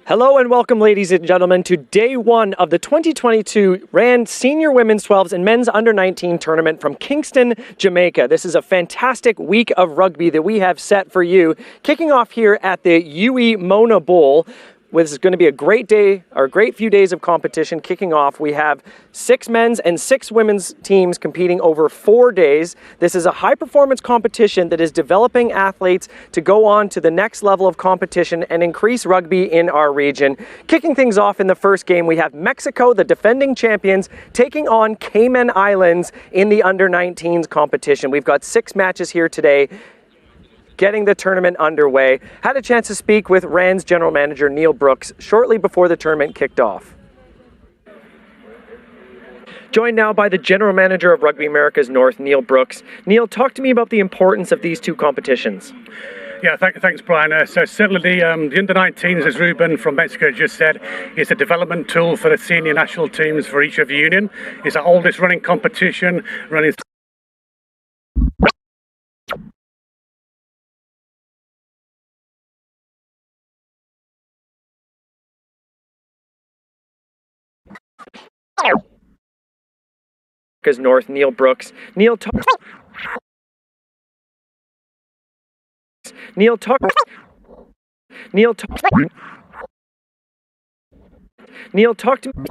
Hello and welcome, ladies and gentlemen, to day one of the 2022 RAN Senior Women's 12s and Men's Under 19 tournament from Kingston, Jamaica. This is a fantastic week of rugby that we have set for you, kicking off here at the UE Mona Bowl. This is going to be a great day, or a great few days of competition kicking off. We have 6 men's and 6 women's teams competing over 4 days. This is a high-performance competition that is developing athletes to go on to the next level of competition and increase rugby in our region. Kicking things off in the first game, we have Mexico, the defending champions, taking on Cayman Islands in the Under-19s competition. We've got 6 matches here today, getting the tournament underway. Had a chance to speak with RAN's general manager, Neil Brooks, shortly before the tournament kicked off. Joined now by the general manager of Rugby Americas North, Neil Brooks. Neil, talk to me about the importance of these two competitions. Yeah, thanks, Brian. So certainly the Under-19s, as Ruben from Mexico just said, is a development tool for the senior national teams for each of the union. It's our oldest running competition, running North, Neil Brooks. Neil, talk to me.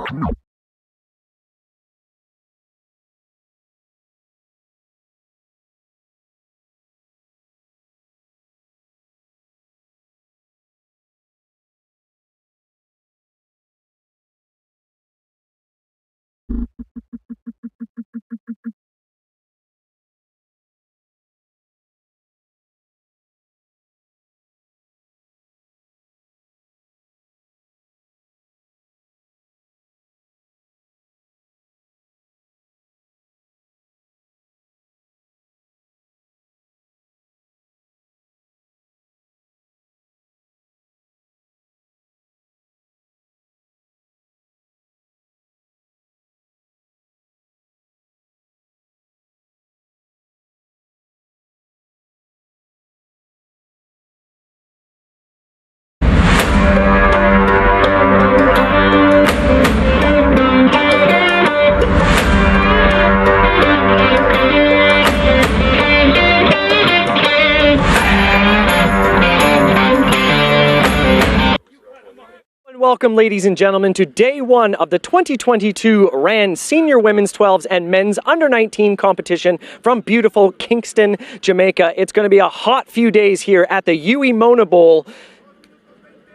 Welcome, ladies and gentlemen, to day one of the 2022 RAN Senior Women's 12s and Men's Under 19 competition from beautiful Kingston, Jamaica. It's going to be a hot few days here at the UE Mona Bowl,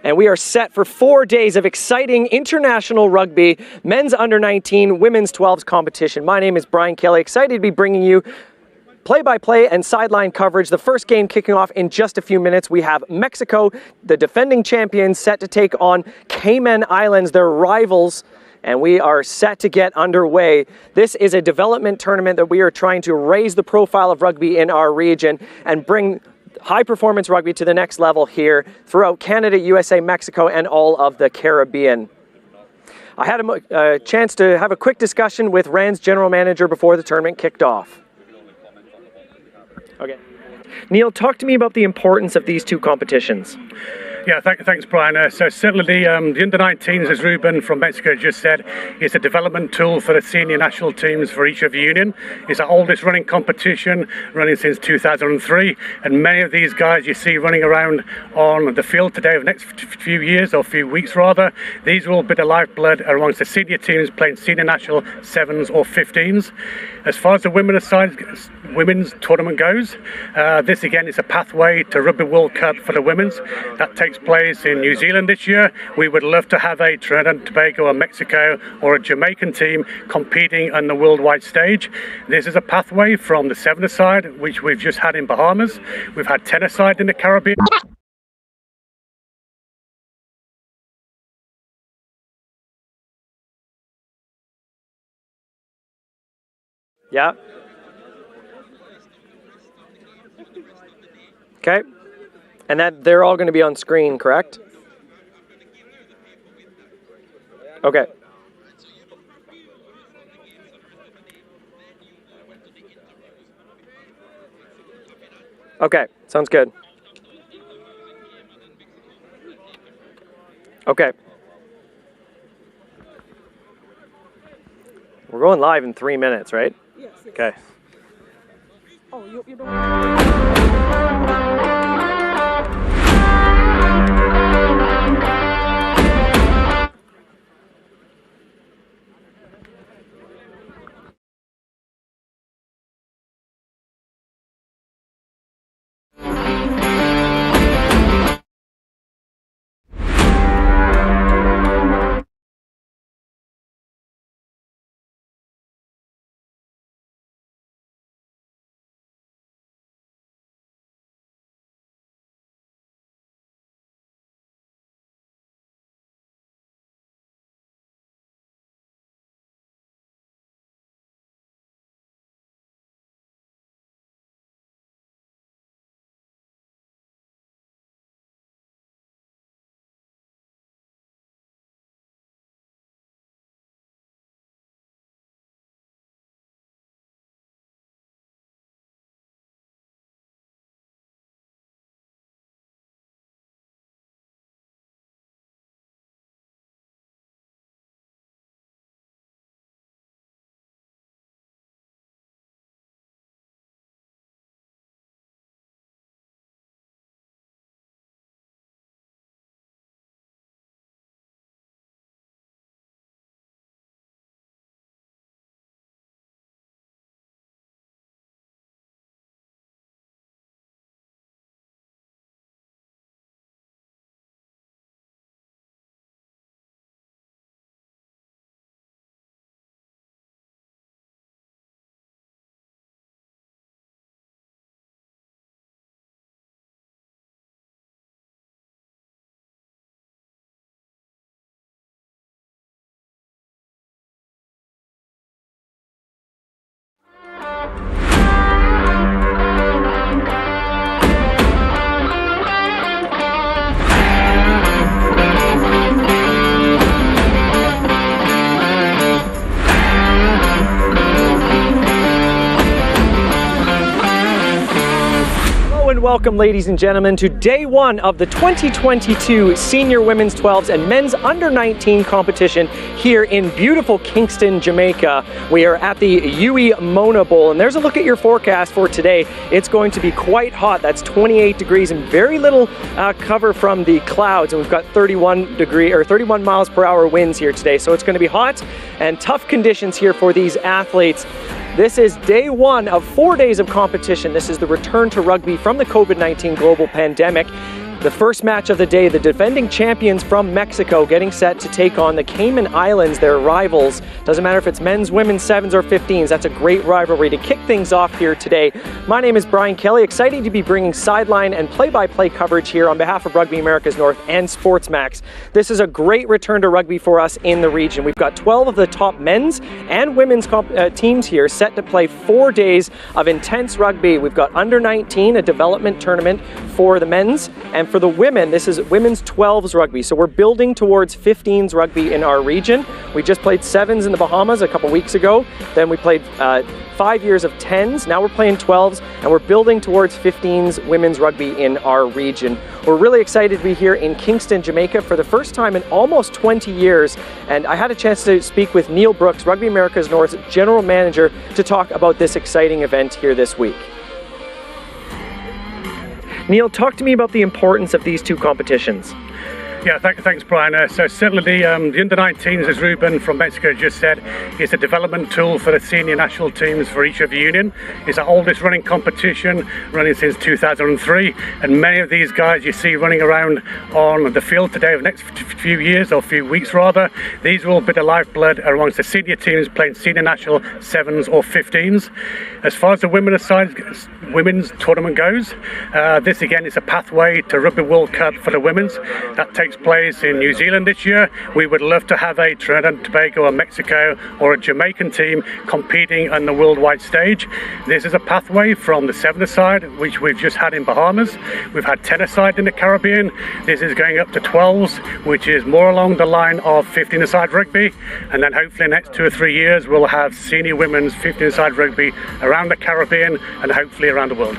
and we are set for 4 days of exciting international rugby, Men's Under 19, Women's 12s competition. My name is Brian Kelly, excited to be bringing you play-by-play and sideline coverage. The first game kicking off in just a few minutes. We have Mexico, the defending champions, set to take on Cayman Islands, their rivals, and we are set to get underway. This is a development tournament that we are trying to raise the profile of rugby in our region and bring high-performance rugby to the next level here throughout Canada, USA, Mexico, and all of the Caribbean. I had a chance to have a quick discussion with RAN's general manager before the tournament kicked off. Okay. Neil, talk to me about the importance of these two competitions. Yeah, thanks, Brian. So certainly the Under-19s, as Ruben from Mexico just said, is a development tool for the senior national teams for each of the union. It's our oldest running competition, running since 2003, and many of these guys you see running around on the field today of the next few years, or few weeks rather, these will be the lifeblood amongst the senior teams playing senior national 7s or 15s. As far as the women's tournament goes, this again is a pathway to Rugby World Cup for the women's. That takes place in New Zealand this year. We would love to have a Trinidad and Tobago or Mexico or a Jamaican team competing on the worldwide stage. This is a pathway from the 7-a-side, which we've just had in Bahamas. We've had 10-a-side in the Caribbean. Yeah. Okay. And that they're all going to be on screen, correct? Okay. Okay, sounds good. Okay. We're going live in 3 minutes, right? Yes. Okay. Oh, you don't. And welcome, ladies and gentlemen, to day one of the 2022 Senior Women's 12s and Men's Under 19 competition here in beautiful Kingston, Jamaica. We are at the Yui Mona Bowl, and there's a look at your forecast for today. It's going to be quite hot. That's 28 degrees and very little cover from the clouds, and we've got 31 miles per hour winds here today. So it's going to be hot and tough conditions here for these athletes. This is day one of 4 days of competition. This is the return to rugby from the COVID-19 global pandemic. The first match of the day, the defending champions from Mexico getting set to take on the Cayman Islands, their rivals. Doesn't matter if it's men's, women's, 7s or 15s. That's a great rivalry to kick things off here today. My name is Brian Kelly, excited to be bringing sideline and play-by-play coverage here on behalf of Rugby America's North and Sportsmax. This is a great return to rugby for us in the region. We've got 12 of the top men's and women's teams here set to play 4 days of intense rugby. We've got under 19, a development tournament for the men's, and for the women, this is women's 12s rugby. So we're building towards 15s rugby in our region. We just played 7s in the Bahamas a couple weeks ago. Then we played 5 years of 10s. Now we're playing 12s, and we're building towards 15s women's rugby in our region. We're really excited to be here in Kingston, Jamaica for the first time in almost 20 years. And I had a chance to speak with Neil Brooks, Rugby America's North's general manager, to talk about this exciting event here this week. Neil, talk to me about the importance of these two competitions. Yeah, thanks, Brian. So certainly the under-19s, as Ruben from Mexico just said, is a development tool for the senior national teams for each of the union. It's our oldest running competition, running since 2003, and many of these guys you see running around on the field today of the next few years, or few weeks rather, these will be the lifeblood amongst the senior teams playing senior national 7s or 15s. As far as the women's tournament goes, this again is a pathway to Rugby World Cup for the women's. That takes place in New Zealand this year. We would love to have a Trinidad and Tobago or Mexico or a Jamaican team competing on the worldwide stage. This is a pathway from the 7-a-side, which we've just had in Bahamas. We've had 10-a-side in the Caribbean. This is going up to 12s, which is more along the line of 15-a-side rugby. And then hopefully in the next 2 or 3 years, we'll have senior women's 15-a-side rugby around the Caribbean and hopefully around the world.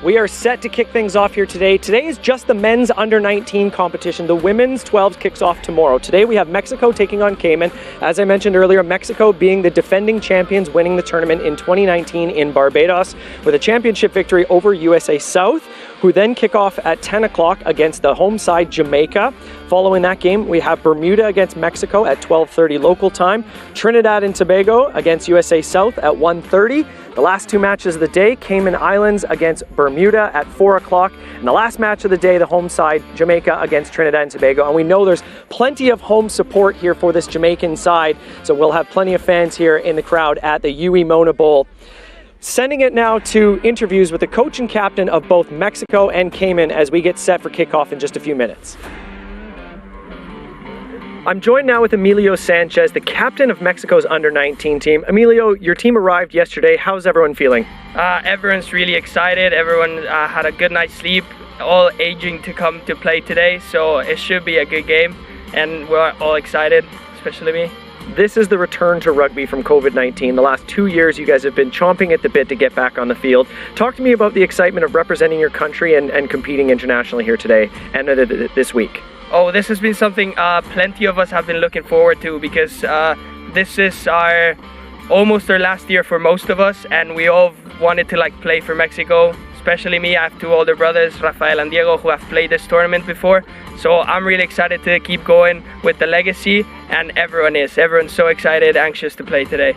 We are set to kick things off here today. Today is just the men's under-19 competition. The women's 12s kicks off tomorrow. Today we have Mexico taking on Cayman. As I mentioned earlier, Mexico being the defending champions, winning the tournament in 2019 in Barbados with a championship victory over USA South, who then kick off at 10 o'clock against the home side Jamaica. Following that game, we have Bermuda against Mexico at 12:30 local time, Trinidad and Tobago against USA South at 1:30. The last two matches of the day, Cayman Islands against Bermuda at 4 o'clock. And the last match of the day, the home side, Jamaica against Trinidad and Tobago. And we know there's plenty of home support here for this Jamaican side, so we'll have plenty of fans here in the crowd at the UE Mona Bowl. Sending it now to interviews with the coach and captain of both Mexico and Cayman as we get set for kickoff in just a few minutes. I'm joined now with Emilio Sanchez, the captain of Mexico's under-19 team. Emilio, your team arrived yesterday. How's everyone feeling? Everyone's really excited. Everyone had a good night's sleep, all aging to come to play today, so it should be a good game, and we're all excited, especially me. This is the return to rugby from COVID-19. The last 2 years, you guys have been chomping at the bit to get back on the field. Talk to me about the excitement of representing your country and competing internationally here today and this week. Oh, this has been something plenty of us have been looking forward to, because this is almost our last year for most of us, and we all wanted to play for Mexico. Especially me, I have two older brothers, Rafael and Diego, who have played this tournament before. So I'm really excited to keep going with the legacy, and everyone's so excited, anxious to play today.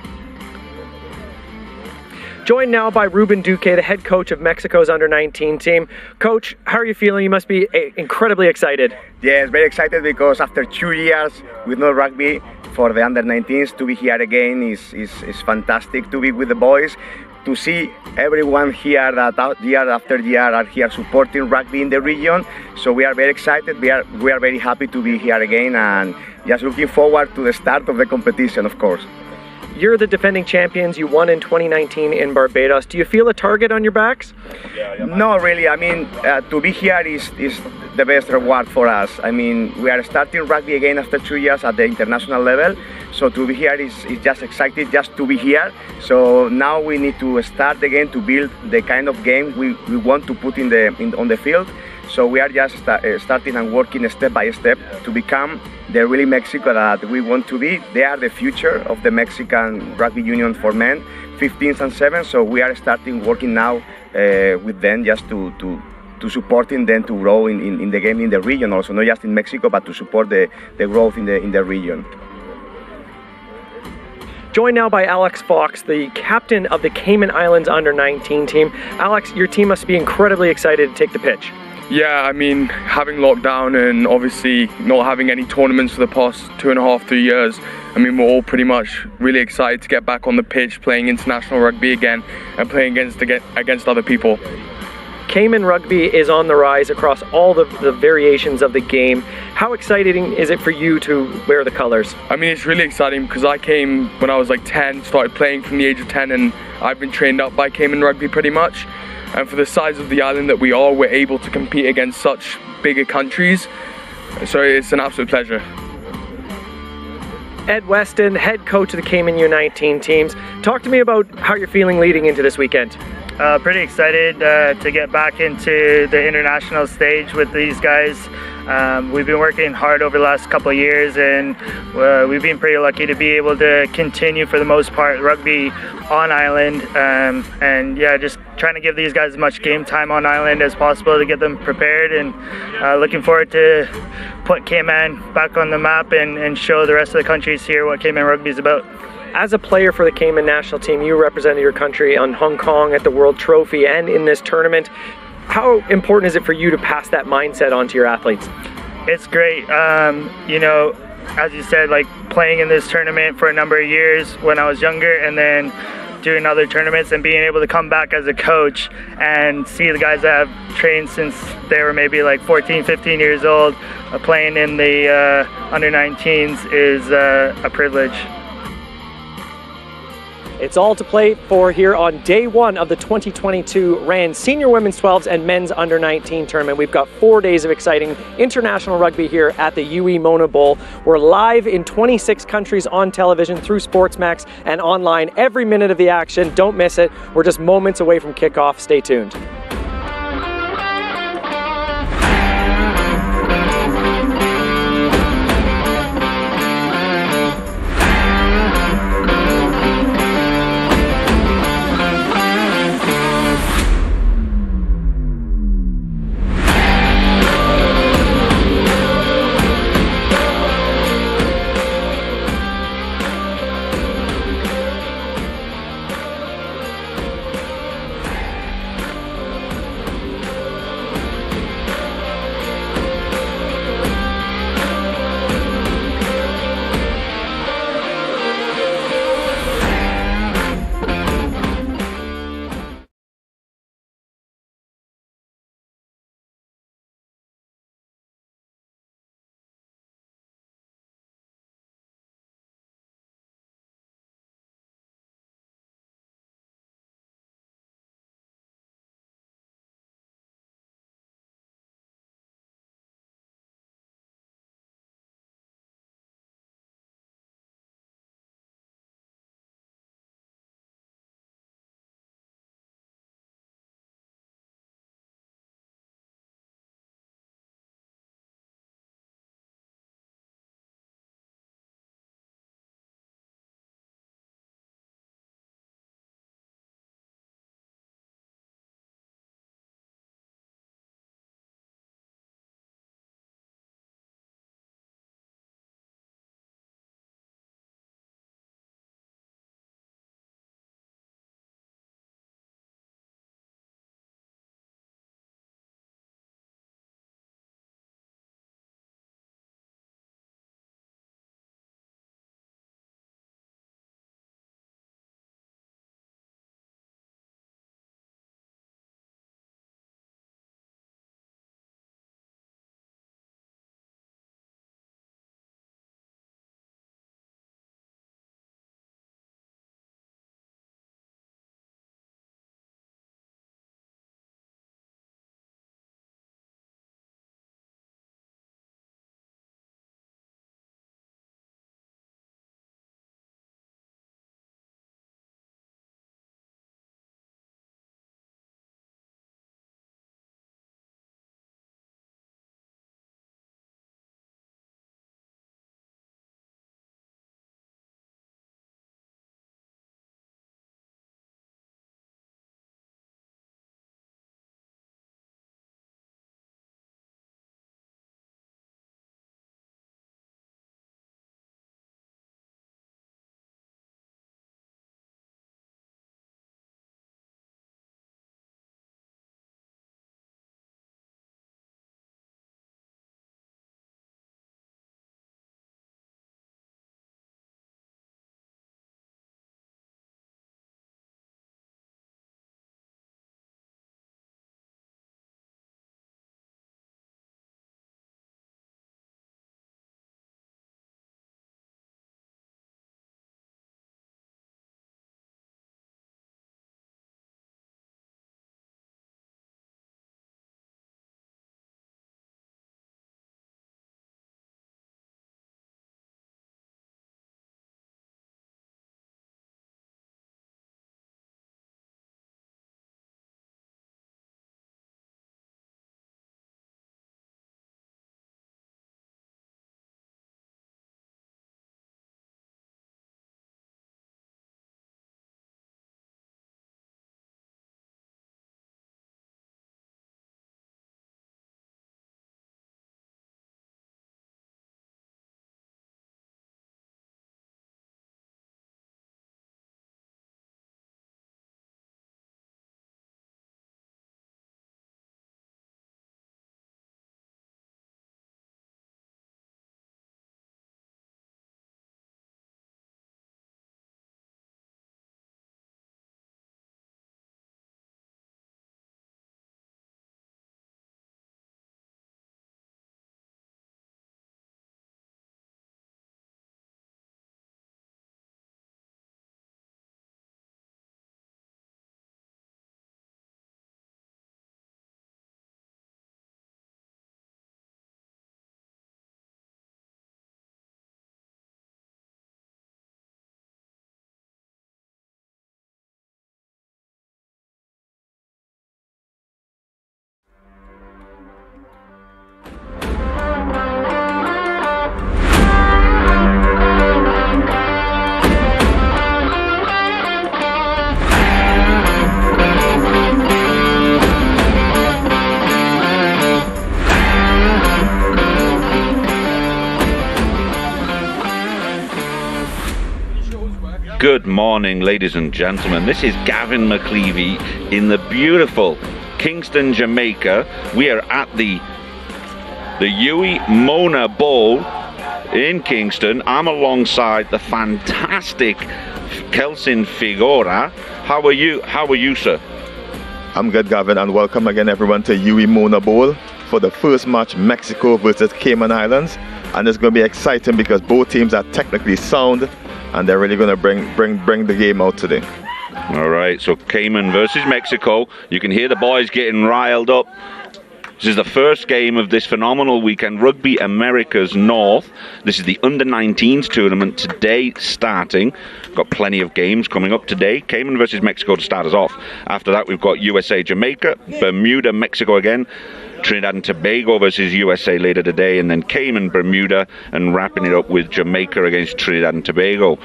Joined now by Ruben Duque, the head coach of Mexico's under-19 team. Coach, how are you feeling? You must be incredibly excited. Yes, very excited, because after 2 years with no rugby for the under-19s, to be here again is fantastic. To be with the boys, to see everyone here that year after year are here supporting rugby in the region. So we are very excited. We are very happy to be here again, and just looking forward to the start of the competition, of course. You're the defending champions. You won in 2019 in Barbados. Do you feel a target on your backs? No, really. I mean, to be here is the best reward for us. I mean, we are starting rugby again after 2 years at the international level. So to be here is just exciting, just to be here. So now we need to start again to build the kind of game we want to put on the field. So we are just starting and working step by step to become the really Mexico that we want to be. They are the future of the Mexican Rugby Union for men, 15s and 7s. So we are starting working now with them, just to supporting them to grow in the game in the region also, not just in Mexico, but to support the growth in the region. Joined now by Alex Fox, the captain of the Cayman Islands under-19 team. Alex, your team must be incredibly excited to take the pitch. Yeah, I mean, having lockdown and obviously not having any tournaments for the past 2.5, 3 years, I mean, we're all pretty much really excited to get back on the pitch, playing international rugby again and playing against other people. Cayman rugby is on the rise across all the variations of the game. How exciting is it for you to wear the colors? I mean, it's really exciting, because I came when I was 10, started playing from the age of 10, and I've been trained up by Cayman rugby pretty much. And for the size of the island that we are, we're able to compete against such bigger countries. So it's an absolute pleasure. Ed Weston, head coach of the Cayman U19 teams. Talk to me about how you're feeling leading into this weekend. Pretty excited to get back into the international stage with these guys. We've been working hard over the last couple of years, and we've been pretty lucky to be able to continue, for the most part, rugby on island. And yeah, just trying to give these guys as much game time on island as possible to get them prepared, and looking forward to put Cayman back on the map and show the rest of the countries here what Cayman rugby is about. As a player for the Cayman national team, you represented your country on Hong Kong at the World Trophy and in this tournament. How important is it for you to pass that mindset on to your athletes? It's great. You know, as you said, playing in this tournament for a number of years when I was younger, and then doing other tournaments, and being able to come back as a coach and see the guys that have trained since they were maybe 14, 15 years old, playing in the under-19s is a privilege. It's all to play for here on day one of the 2022 RAN Senior Women's 12s and Men's Under-19 tournament. We've got 4 days of exciting international rugby here at the UE Mona Bowl. We're live in 26 countries on television through Sportsmax and online every minute of the action. Don't miss it. We're just moments away from kickoff. Stay tuned. Good morning, ladies and gentlemen. This is Gavin McLeavy in the beautiful Kingston, Jamaica. We are at the Huey Mona Bowl in Kingston. I'm alongside the fantastic Kelsin Figura. How are you, sir? I'm good, Gavin, and welcome again, everyone, to Huey Mona Bowl for the first match, Mexico versus Cayman Islands. And it's going to be exciting because both teams are technically sound, and they're really going to bring the game out today. All right, so Cayman versus Mexico. You can hear the boys getting riled up. This is the first game of this phenomenal weekend, Rugby Americas North. This is the Under-19s tournament today starting. Got plenty of games coming up today. Cayman versus Mexico to start us off. After that, we've got USA, Jamaica, Bermuda, Mexico again. Trinidad and Tobago versus USA later today, and then Cayman, Bermuda, and wrapping it up with Jamaica against Trinidad and Tobago.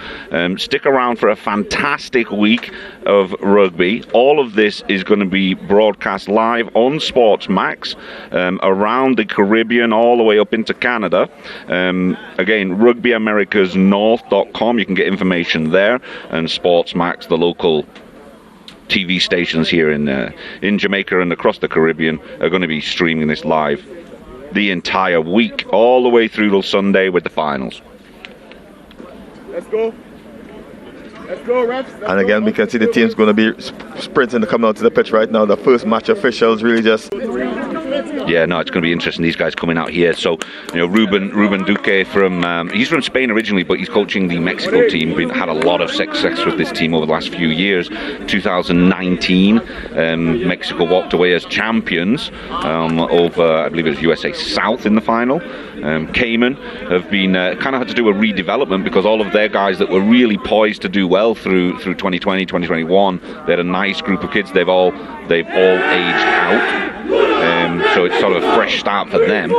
Stick around for a fantastic week of rugby. All of this is going to be broadcast live on Sports Max around the Caribbean, all the way up into Canada. Again, rugbyamericasnorth.com. You can get information there, and Sports Max, the local TV stations here in Jamaica and across the Caribbean, are going to be streaming this live the entire week, all the way through till Sunday with the finals. Let's go. Let's go, refs. And again, we can see the team's going to be sprinting to come out to the pitch right now. The first match officials really just... Yeah, no, it's going to be interesting. These guys coming out here. So, you know, Ruben Duque he's from Spain originally, but he's coaching the Mexico team. Had a lot of success with this team over the last few years. 2019, Mexico walked away as champions over, I believe it was USA South in the final. Cayman have been kind of had to do a redevelopment because all of their guys that were really poised to do well through 2020, 2021, they had a nice group of kids. They've all aged out. So it's sort of a fresh start for them.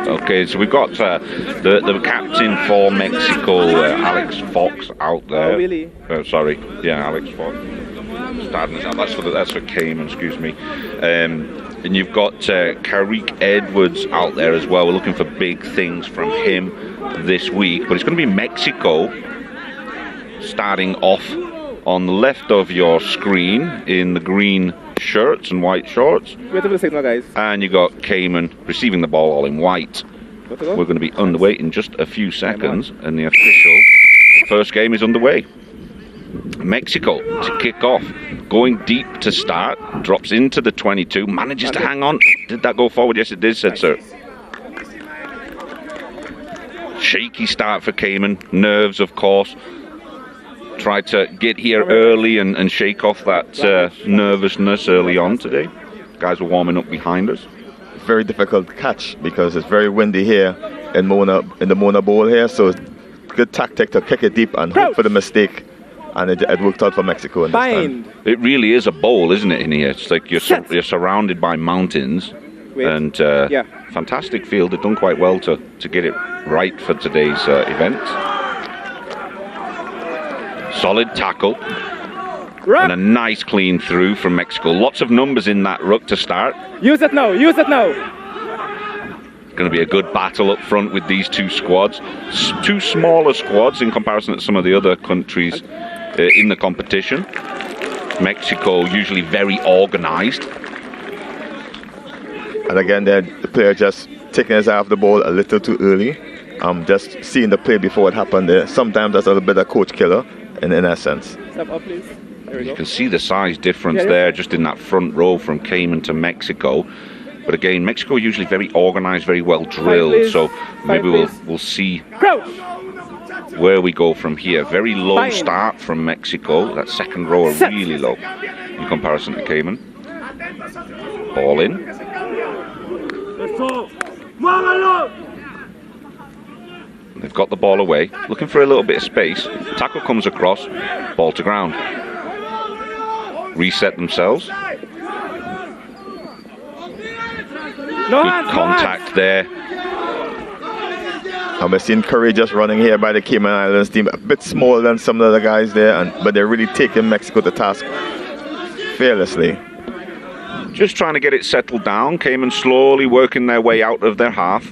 Okay, so we've got the captain for Mexico, Alex Fox, out there. Oh, really? Sorry, yeah, Alex Fox. Starting us out. That's for Cayman, excuse me. And you've got Karik Edwards out there as well. We're looking for big things from him this week. But it's going to be Mexico starting off on the left of your screen in the green shirts and white shorts. Wait for the signal, guys. And you got Cayman receiving the ball all in white. We're going to be underway in just a few seconds, and the official first game is underway. Mexico to kick off, going deep to start, drops into the 22, manages to hang on. Did that go forward? Yes, it did, said sir. Shaky start for Cayman, nerves, of course. Tried to get here early and shake off that nervousness early on today. Guys were warming up behind us. Very difficult to catch because it's very windy here in the Mona Bowl here, so it's good tactic to kick it deep and hope for the mistake, and it worked out for Mexico in this time. It really is a bowl, isn't it, in here? It's like you're surrounded by mountains. And fantastic field. They've done quite well to get it right for today's event. Solid tackle. And a nice clean through from Mexico. Lots of numbers in that ruck to start. Use it now, use it now. Going to be a good battle up front with these two squads. Two smaller squads in comparison to some of the other countries in the competition. Mexico usually very organized. And again, the player just taking his eye off the ball a little too early. Just seeing the play before it happened there. Sometimes that's a little bit of coach killer in essence. Step up, please. There we go. You can see the size difference there just in that front row from Cayman to Mexico. But again, Mexico usually very organized, very well drilled. So maybe we'll see where we go from here. Very low start from Mexico. That second row are really low in comparison to Cayman. Ball in. They've got the ball away, looking for a little bit of space. Tackle comes across, ball to ground. Reset themselves. Good contact there. And we're seeing Curry just running here by the Cayman Islands team, a bit smaller than some of the other guys there, but they're really taking Mexico to task fearlessly. Just trying to get it settled down. Cayman slowly working their way out of their half.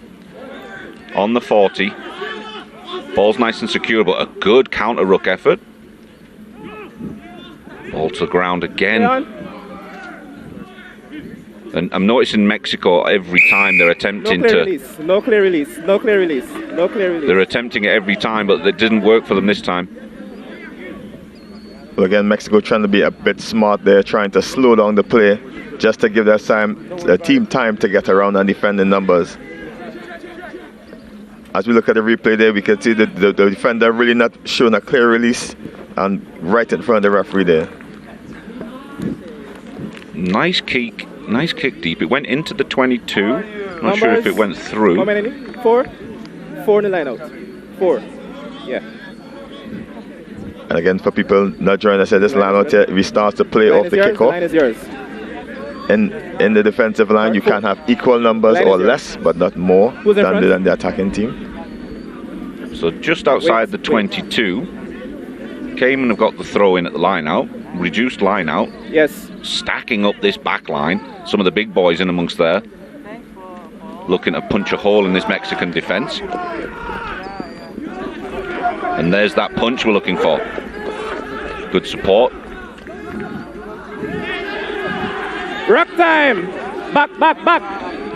on the 40. Ball's nice and secure, but a good counter ruck effort. Ball to the ground again. And I'm noticing Mexico every time they're attempting No clear release. They're attempting it every time, but it didn't work for them this time. Well, again, Mexico trying to be a bit smart there, trying to slow down the play, just to give their team time to get around and defend in numbers. As we look at the replay there, we can see that the defender really not showing a clear release and right in front of the referee there. Nice kick deep. It went into the 22. Not sure if it went through. How many? 4? 4 in the line out. 4. Yeah. And again, for people not joining us at this line out here, we start to play off the kickoff. Line is yours. In the defensive line, you can have equal numbers or less, but not more than the attacking team. So just outside the 22, Cayman have got the throw in at the line out, reduced line out. Yes. Stacking up this back line, some of the big boys in amongst there, looking to punch a hole in this Mexican defense. And there's that punch we're looking for. Good support. Rock time! Back!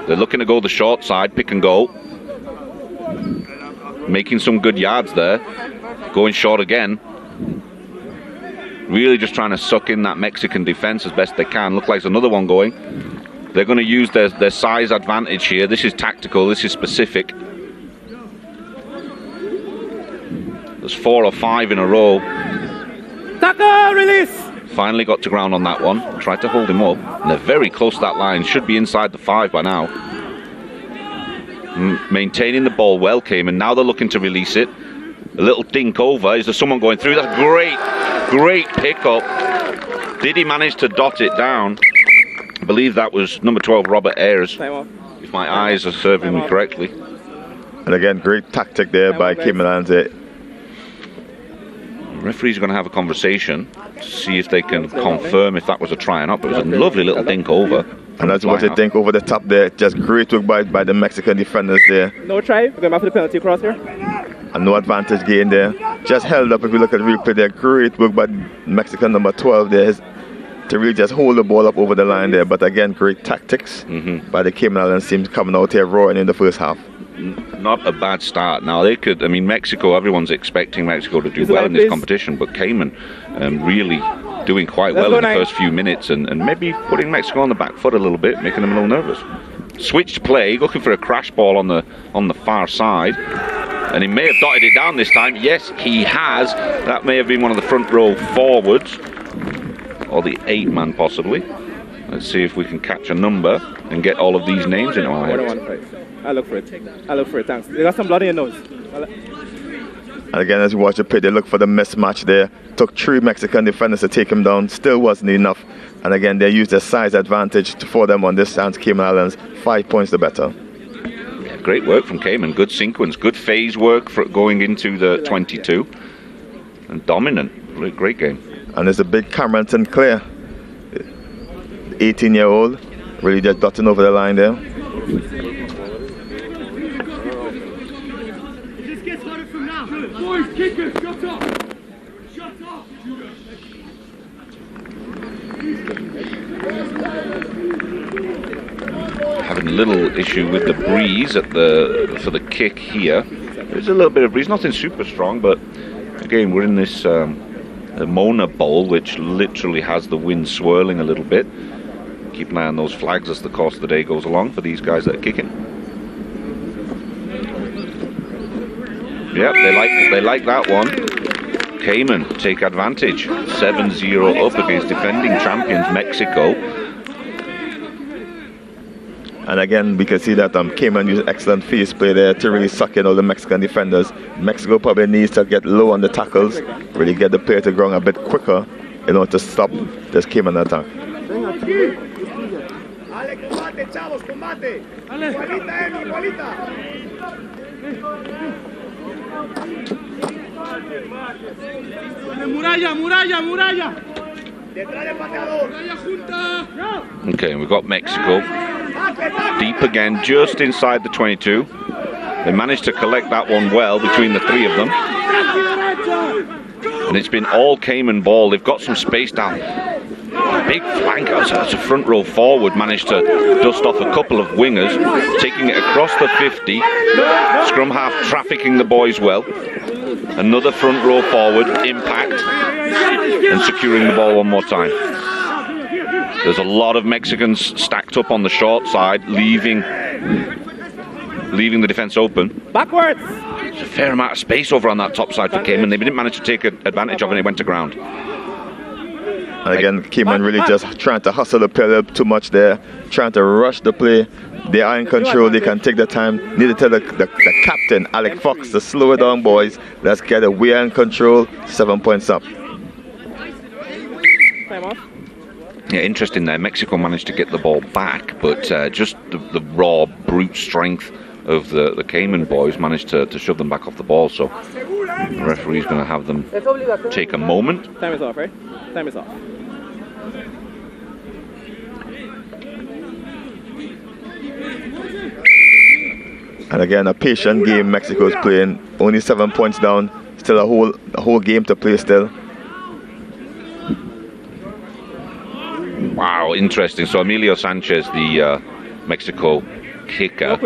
They're looking to go the short side, pick and go. Making some good yards there. Going short again. Really just trying to suck in that Mexican defense as best they can. Look like there's another one going. They're going to use their size advantage here. This is tactical, this is specific. There's 4 or 5 in a row. Tackle, release! Finally got to ground on that one. Tried to hold him up. And they're very close to that line. Should be inside the 5 by now. Maintaining the ball well, Cayman. Now they're looking to release it. A little dink over. Is there someone going through? That's great pickup. Did he manage to dot it down? I believe that was number 12, Robert Ayers, if my eyes are serving me correctly. And again, great tactic there by Cayman Islands. The referees are going to have a conversation to see if they can confirm if that was a try or not, but it was a lovely little dink over. And that's what they think over the top there. Just great work by the Mexican defenders there. No try. We're going back for the penalty cross here. And no advantage gain there. Just held up. If you look at the replay there, great work by Mexican number 12 there to really just hold the ball up over the line there. But again, great tactics by the Cayman Islands teams coming out here roaring in the first half. Not a bad start. Now they could, I mean, Mexico, everyone's expecting Mexico to do well in this competition, but Cayman really doing quite well in the first few minutes and maybe putting Mexico on the back foot a little bit, making them a little nervous. Switched play, looking for a crash ball on the far side. And he may have dotted it down this time. Yes, he has. That may have been one of the front row forwards. Or the 8-man possibly. Let's see if we can catch a number and get all of these names in our heads. I'll look for it, thanks. You got some blood in your nose. And again, as you watch the play, they look for the mismatch there. Took 3 Mexican defenders to take him down. Still wasn't enough. And again, they used their size advantage for them on this chance. Cayman Islands, 5 points the better. Great work from Cayman, good sequence, good phase work for going into the 22, and dominant, great game. And there's a big Cameron Sinclair, 18-year-old, really just dotting over the line there. It just gets harder from now. Boys, kickers, shut up! Shut up! Having a little issue with the breeze for the kick here. There's a little bit of breeze, nothing super strong, but again we're in this Mona Bowl, which literally has the wind swirling a little bit. Keep an eye on those flags as the course of the day goes along for these guys that are kicking. Yep, they like that one. Cayman take advantage, 7-0 up against defending champions Mexico. And again, we can see that Cayman used excellent phase play there to really suck in all the Mexican defenders. Mexico probably needs to get low on the tackles, really get the player to ground a bit quicker in order to stop this Cayman attack. Okay, we've got Mexico deep again, just inside the 22. They managed to collect that one well between the three of them. And it's been all Cayman ball. They've got some space down. Big flank as a front row forward managed to dust off a couple of wingers, taking it across the 50. Scrum half trafficking the boys well. Another front row forward, impact, and securing the ball one more time. There's a lot of Mexicans stacked up on the short side, leaving the defence open. Backwards! There's a fair amount of space over on that top side for Cayman. They didn't manage to take advantage of it and it went to ground. And again, Cayman really just trying to hustle the play a little too much there, trying to rush the play. They are in control, they can take their time. Need to tell the captain, Alex Fox, to slow it down, boys. Let's get it. We are in control. 7 points up. Time off. Yeah, interesting there. Mexico managed to get the ball back, but just the raw, brute strength of the Cayman boys managed to shove them back off the ball. So the referee's going to have them take a moment. Time is off, right? Time is off. And again, a patient game Mexico is playing. Only 7 points down. Still a whole game to play still. Wow, interesting. So Emilio Sanchez, the Mexico kicker,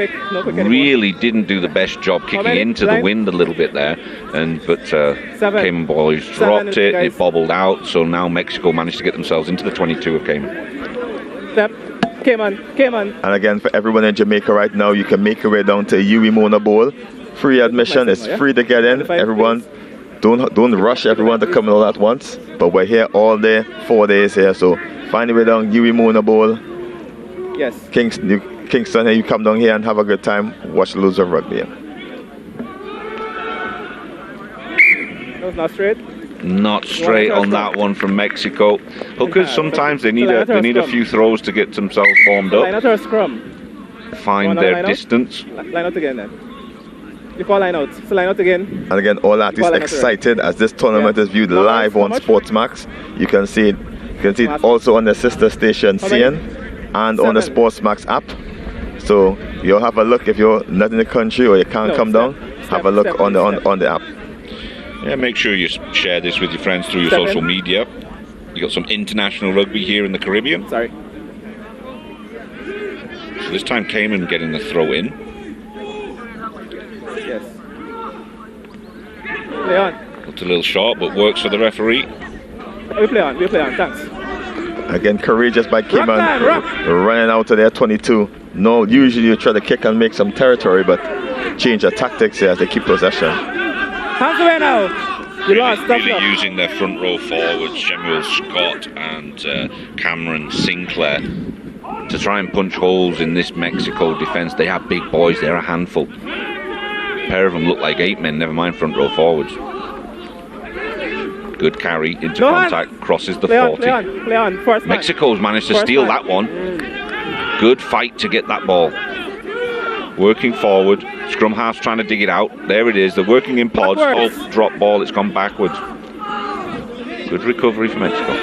really didn't do the best job kicking into the wind a little bit there, but Cayman boys dropped it, it bobbled out, so now Mexico managed to get themselves into the 22 of Cayman. Step. Cayman. And again, for everyone in Jamaica right now, you can make your way down to Yui Mona Bowl. Free admission, it's free to get in. Everyone, don't rush everyone to come in all at once, but we're here all day, 4 days here, so find your way down Yui Mona Bowl. Yes. Kingston, here you come down here and have a good time. Watch loads of rugby. That was not straight. Not straight on that one from Mexico. Hookers sometimes they need a few throws to get themselves formed up. Line out or scrum? Find their distance. Line out again then. You call line out. So line out again. And again, all athletes excited as this tournament is viewed live on Sportsmax. You can see it. You can see it also on the sister station CEEN and on the Sportsmax app. So you'll have a look if you're not in the country or you can't come down. Have a look on the app. Yeah, make sure you share this with your friends through your social media. You got some international rugby here in the Caribbean. Sorry. So this time Cayman getting the throw in. Yes. Play on. It's a little short, but works for the referee. We play on, thanks. Again, courageous by Cayman, running out to their 22. No, usually you try to kick and make some territory, but change their tactics here as they keep possession. Hands away now. You lost. Really using their front row forwards, Shemuel Scott and Cameron Sinclair, to try and punch holes in this Mexico defence. They have big boys, they're a handful. A pair of them look like 8 men, never mind front row forwards. Good carry into contact, crosses the 40. Play on. First Mexico's managed to steal that one. Good fight to get that ball. Working forward, scrum half's trying to dig it out. There it is, they're working in pods. Oh, drop ball, it's gone backwards. Good recovery for Mexico.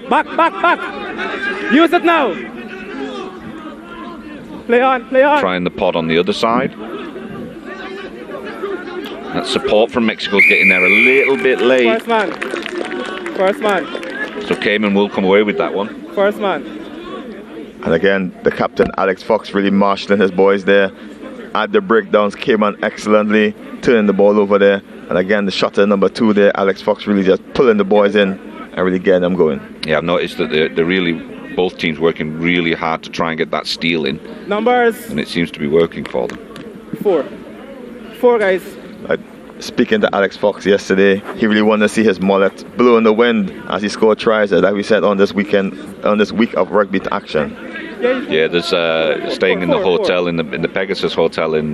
Back. Use it now. Play on. Trying the pod on the other side. That support from Mexico's getting there a little bit late. First man. So Cayman will come away with that one. First man. And again, the captain, Alex Fox, really marshalling his boys there. At the breakdowns, Cayman excellently turning the ball over there. And again, the shutter number 2 there, Alex Fox really just pulling the boys in and really getting them going. Yeah, I've noticed that they're really, both teams working really hard to try and get that steal in. Numbers. And it seems to be working for them. 4 guys. Speaking to Alex Fox yesterday, he really wanted to see his mullet blow in the wind as he scored tries, like we said, on this week of rugby action. Yeah, there's staying in the hotel in the Pegasus Hotel in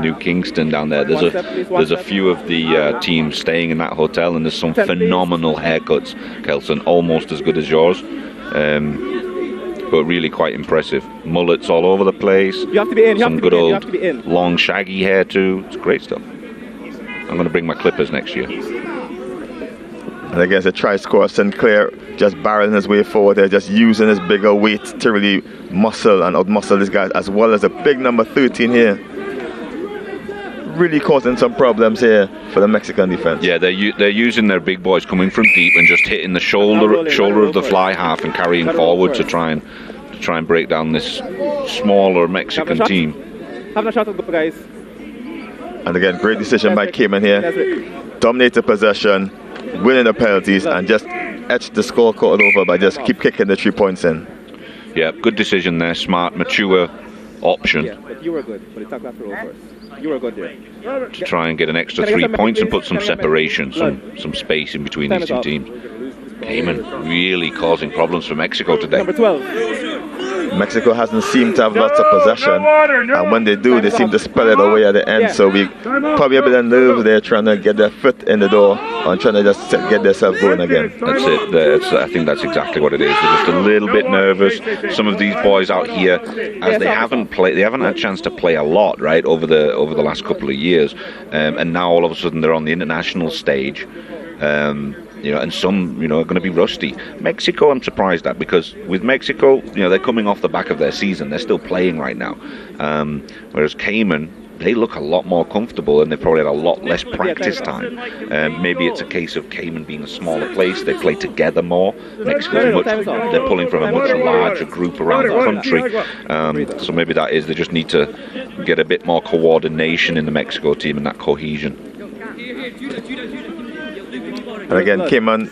New Kingston down there. There's a few of the teams staying in that hotel, and there's some phenomenal haircuts, Kelson, almost as good as yours, but really quite impressive. Mullets all over the place. You have to be in. Some good old long shaggy hair too. It's great stuff. I'm going to bring my clippers next year. And against the try scorer, Sinclair just barreling his way forward there, just using his bigger weight to really muscle and outmuscle these guys, as well as the big number 13 here, really causing some problems here for the Mexican defense. Yeah, they're using their big boys coming from deep and just hitting the shoulder of the fly half and carrying forward to try and break down this smaller Mexican team. Have a shot, guys. And again, great decision by Cayman here. Dominate the possession, winning the penalties, and just etch the scorecard over by just keep kicking the 3 points in. Yeah, good decision there. Smart, mature option. Yeah, but you were good. But it's after all first. You were good there. To try and get an extra 3 points and put some separation, some space in between these two teams. Cayman really causing problems for Mexico today. Number 12. Mexico hasn't seemed to have lots of possession, and when they do, they seem to spell it away at the end. So we probably a bit of nerve there, trying to get their foot in the door and trying to just get themselves going again. That's it. I think that's exactly what it is. They're just a little bit nervous. Some of these boys out here, as they haven't had a chance to play a lot, right, over the last couple of years, and now all of a sudden they're on the international stage. And some, are going to be rusty. Mexico, I'm surprised at, because with Mexico, they're coming off the back of their season. They're still playing right now. Whereas Cayman, they look a lot more comfortable and they probably had a lot less practice time. Maybe it's a case of Cayman being a smaller place. They play together more. Mexico's they're pulling from a much larger group around the country. So maybe that is, they just need to get a bit more coordination in the Mexico team and that cohesion. And again, Cayman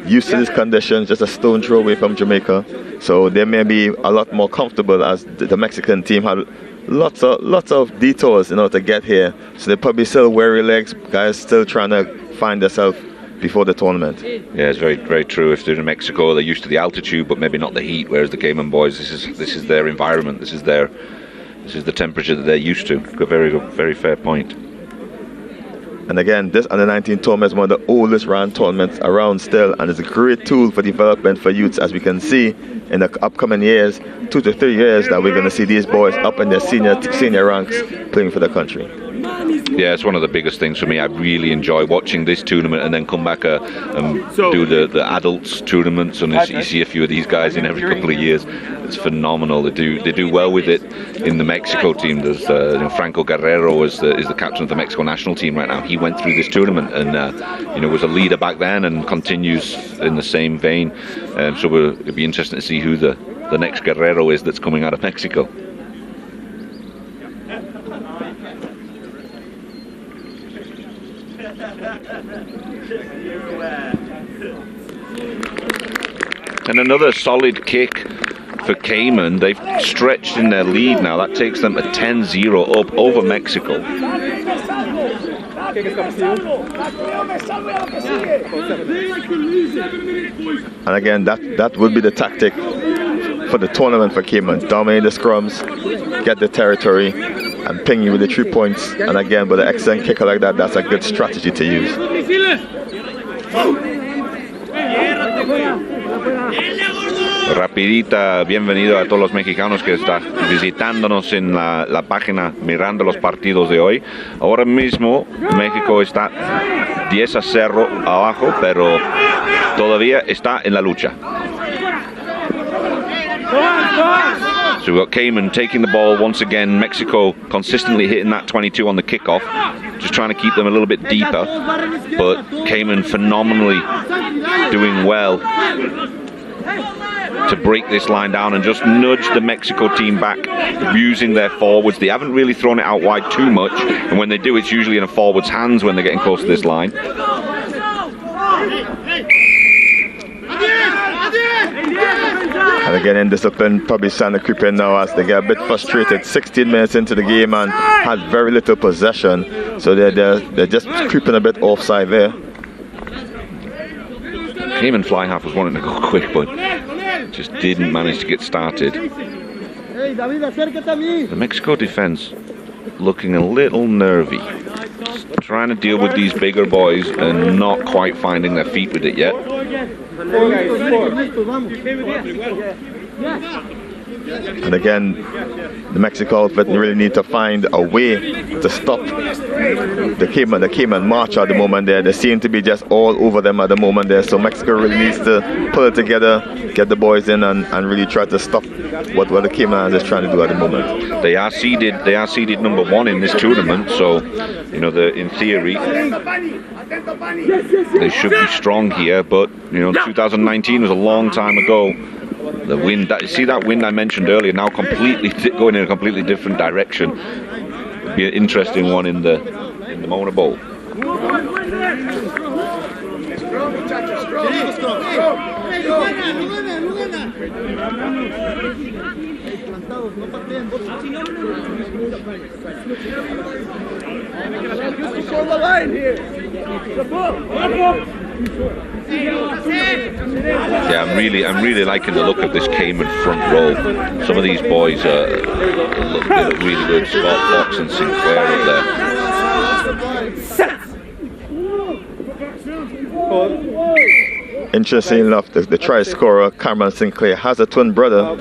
used to these conditions, just a stone throw away from Jamaica. So they may be a lot more comfortable, as the Mexican team had lots of detours to get here. So they probably still weary legs, guys still trying to find themselves before the tournament. Yeah, it's very, very true. If they're in Mexico, they're used to the altitude, but maybe not the heat. Whereas the Cayman boys, this is their environment. This is the temperature that they're used to. Very fair point. And again, this under-19 tournament is one of the oldest run tournaments around still, and it's a great tool for development for youths, as we can see in the upcoming years, 2 to 3 years, that we're going to see these boys up in their senior ranks playing for the country. Yeah, it's one of the biggest things for me. I really enjoy watching this tournament and then come back and do the adults tournaments, and you see a few of these guys in every couple of years. It's phenomenal. They do well with it in the Mexico team. There's Franco Guerrero is the captain of the Mexico national team right now. He went through this tournament and was a leader back then and continues in the same vein. So it'll be interesting to see who the next Guerrero is that's coming out of Mexico. And another solid kick for Cayman. They've stretched in their lead now. That takes them a 10-0 up over Mexico. And again, that would be the tactic for the tournament for Cayman. Dominate the scrums, get the territory, and ping you with the 3 points. And again, with an excellent kicker like that, that's a good strategy to use. Rapidita, bienvenido a todos los mexicanos que están visitándonos en la página, mirando los partidos de hoy. Ahora mismo México está 10-0 abajo, pero todavía está en la lucha. So we've got Cayman taking the ball once again. Mexico consistently hitting that 22 on the kickoff, just trying to keep them a little bit deeper. But Cayman phenomenally doing well to break this line down and just nudge the Mexico team back using their forwards. They haven't really thrown it out wide too much, and when they do, it's usually in a forward's hands when they're getting close to this line. And again, indiscipline probably starting to creep in now as they get a bit frustrated. 16 minutes into the game and had very little possession, so they're just creeping a bit offside there. Cayman fly half was wanting to go quick, but just didn't manage to get started. The Mexico defense looking a little nervy, trying to deal with these bigger boys and not quite finding their feet with it yet. And again, the Mexico outfit really need to find a way to stop the Cayman march at the moment there. They seem to be just all over them at the moment there. So Mexico really needs to pull it together, get the boys in and really try to stop what the Cayman is trying to do at the moment. They are seeded number 1 in this tournament, so you know, in theory they should be strong here, but you know, 2019 was a long time ago. The wind, see that wind I mentioned earlier, now completely going in a completely different direction. It'd be an interesting one in the Mona Bowl. Yeah, I'm really liking the look of this Cayman front row. Some of these boys look really good. Scott Fox and Sinclair up there. Interesting enough, the try scorer Cameron Sinclair has a twin brother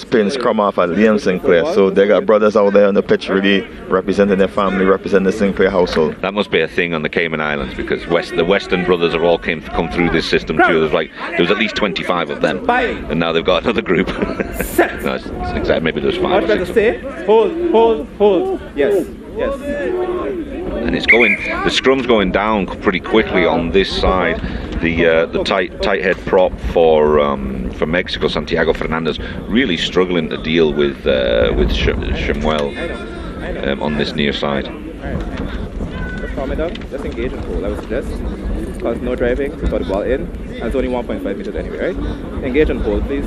playing scrum off at Liam Sinclair, so they got brothers out there on the pitch really representing their family, representing the Sinclair household. That must be a thing on the Cayman Islands, because the Western brothers are all come through this system too. There was at least 25 of them, and now they've got another group. No, it's exactly, maybe there's 5 or 6. Hold. Yes. And the scrum's going down pretty quickly on this side. The tight head prop for Mexico, Santiago Fernandez, really struggling to deal with Shemuel on this near side. Just calm it down. Just engage and hold. I would suggest, because no driving, we got the ball in, and it's only 1.5 meters anyway, right? Engage and hold, please.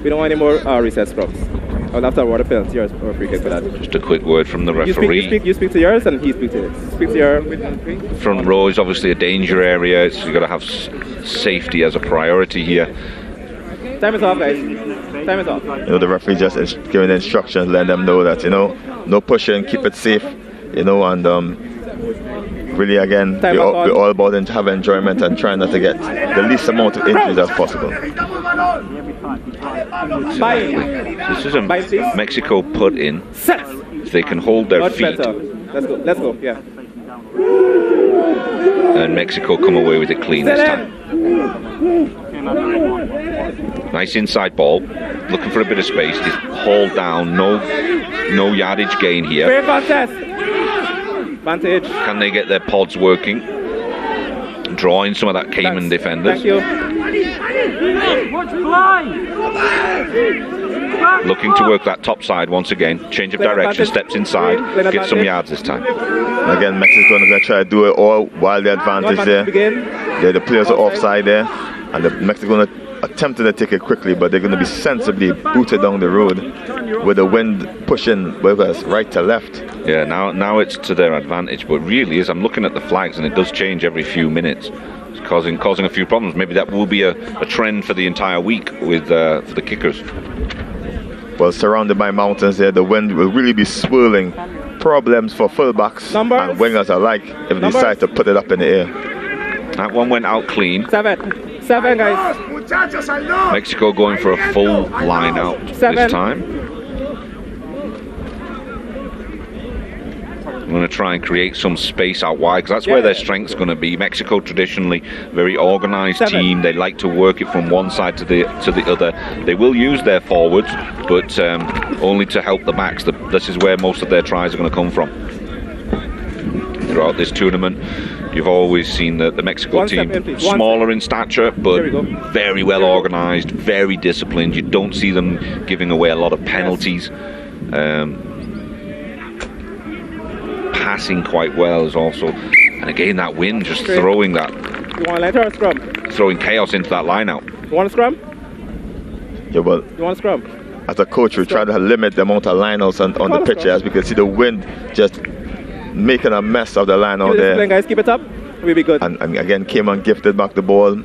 We don't want any more recess scrums. I'll have to award a penalty or a free kick for that. Just a quick word from the referee. You speak to yours and he speaks to his. Speak to your... Front row is obviously a danger area, so you've got to have safety as a priority here. Time is off, guys. Time is off. You know, the referee just is giving instructions, letting them know that, you know, no pushing, keep it safe, you know, and really, again, we're all about having enjoyment and trying not to get the least amount of injuries as possible. This is a Mexico put in. If they can hold their feet. Let's go, yeah. And Mexico come away with it clean this time. Nice inside ball. Looking for a bit of space. It's hauled down. No yardage gain here. Vantage. Can they get their pods working? Drawing some of that Cayman defenders. Thank you. Looking to work that top side once again. Change of direction, steps inside, get some yards this time. Again, Mexico's going to try to do it all while the advantage there. The players are offside there, and the Mexico going to attempt to take it quickly, but they're going to be sensibly booted down the road with the wind pushing right to left. Yeah, now it's to their advantage, but really, as I'm looking at the flags, and it does change every few minutes, it's causing a few problems. Maybe that will be a trend for the entire week with for the kickers. Well, surrounded by mountains there, the wind will really be swirling. Problems for fullbacks and wingers alike if they decide to put it up in the air. That one went out clean. Seven, guys. Mexico going for a full line out this time. I'm going to try and create some space out wide, because that's where their strength's going to be. Mexico traditionally very organised team. They like to work it from one side to the other. They will use their forwards, but only to help the backs. This is where most of their tries are going to come from. Throughout this tournament, you've always seen the Mexico team smaller in stature, but very well organised, very disciplined. You don't see them giving away a lot of penalties. Passing quite well is also, and again that wind just throwing that. You want a line or a scrum? Throwing chaos into that line out. You want a scrum? Yeah, well. You want a scrum? As a coach, we try to limit the amount of lineouts on the pitch, as we can see the wind just making a mess of the line out there. Guys, keep it up. We'll be good. And again, Cayman gifted back the ball.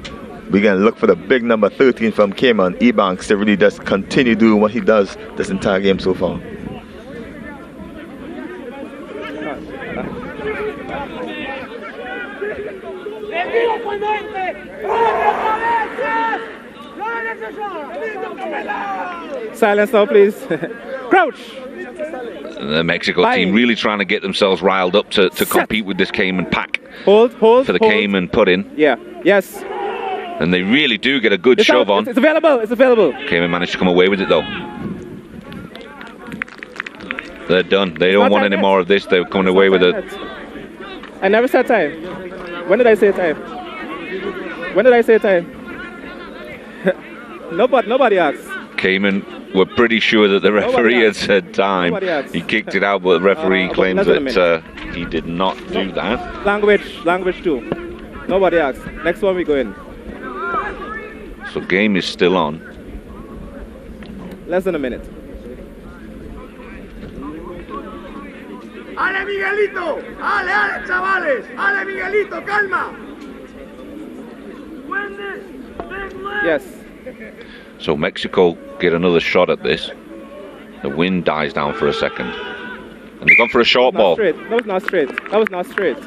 We're going to look for the big number 13 from Cayman, Ebanks, to really just continue doing what he does this entire game so far. Silence now, please. Crouch. The Mexico Bye. team really trying to get themselves riled up to compete with this Cayman pack. Hold. For the hold. Cayman put-in. Yeah. Yes. And they really do get a good shove on. It's available. It's available. Cayman managed to come away with it though. They're done. They don't want any more of this. They're coming away with it. I never said time. When did I say time? When did I say time? Nobody asked. Cayman were pretty sure that the referee had said time. He kicked it out, but the referee claims that he did not do that. Language too. Nobody asked. Next one we go in. So game is still on. Less than a minute. Ale Miguelito, ale chavales, ale Miguelito, calma. Yes. So Mexico get another shot at this. The wind dies down for a second. And they've gone for a short ball. Straight. That was not straight.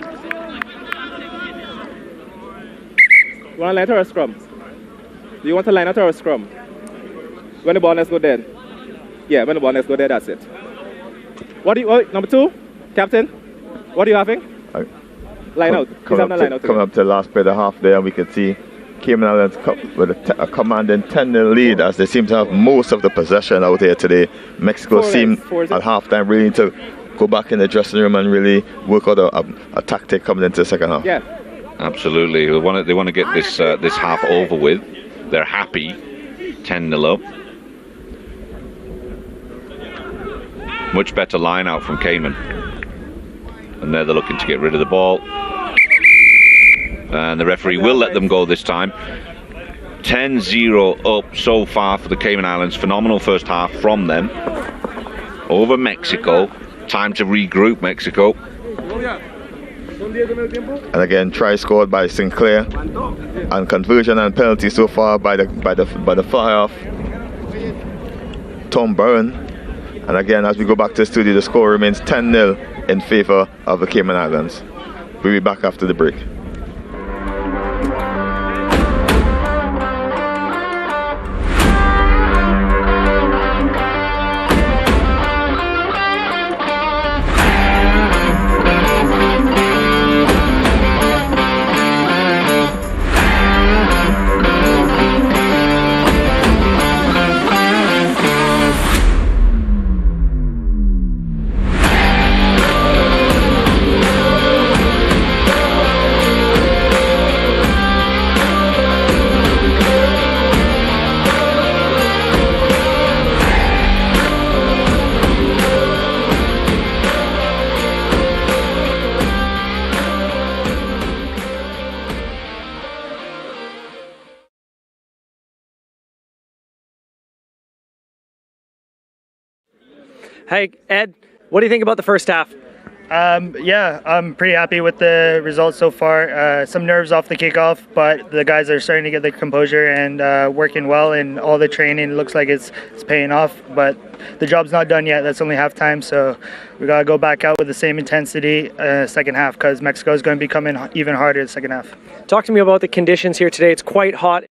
You want to line out or scrum? Do you want to line out or a scrum? When the ball next go dead. Yeah, when the ball next go dead, that's it. Number 2? Captain? What are you having? Line out. Coming up to the last bit of the half there, and we can see Cayman Islands with a commanding 10-0 lead as they seem to have most of the possession out here today. Mexico seem at halftime really need to go back in the dressing room and really work out a tactic coming into the second half. Yeah. Absolutely. They want to get this half over with. They're happy. 10-0 up. Much better line out from Cayman. And they're looking to get rid of the ball. And the referee will let them go this time. 10-0 up so far for the Cayman Islands. Phenomenal first half from them. Over Mexico. Time to regroup Mexico. And again, try scored by Sinclair. And conversion and penalty so far by the fly-off Tom Byrne. And again, as we go back to the studio, the score remains 10-0 in favor of the Cayman Islands. We'll be back after the break. Hey, Ed, what do you think about the first half? Yeah, I'm pretty happy with the results so far. Some nerves off the kickoff, but the guys are starting to get their composure and working well, and all the training looks like it's paying off. But the job's not done yet. That's only halftime, so we got to go back out with the same intensity second half, because Mexico is going to be coming even harder the second half. Talk to me about the conditions here today. It's quite hot.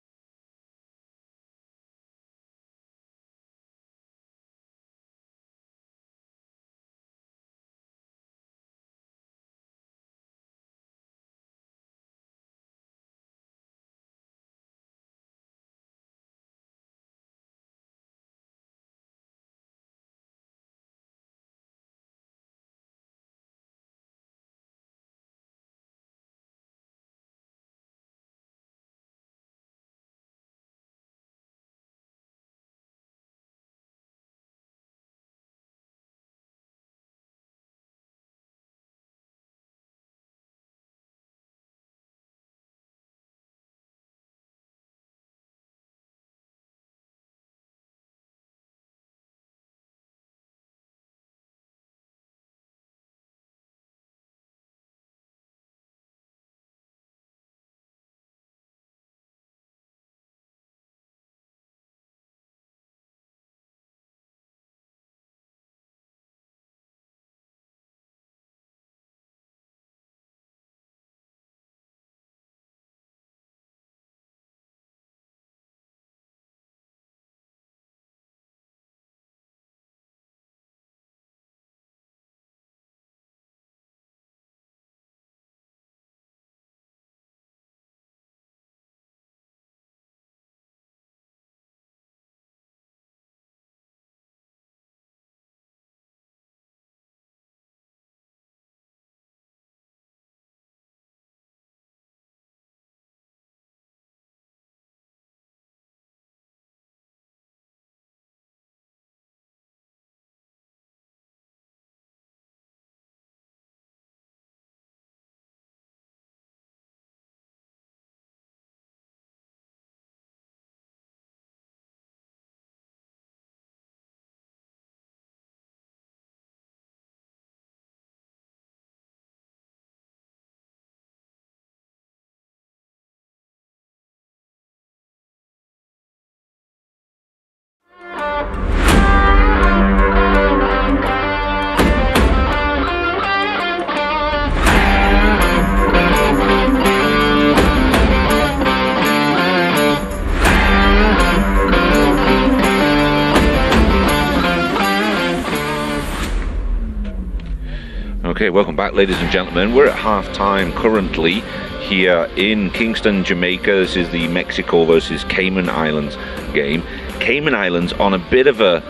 Okay, welcome back, ladies and gentlemen. We're at half-time currently here in Kingston, Jamaica. This is the Mexico versus Cayman Islands game. Cayman Islands on a bit of a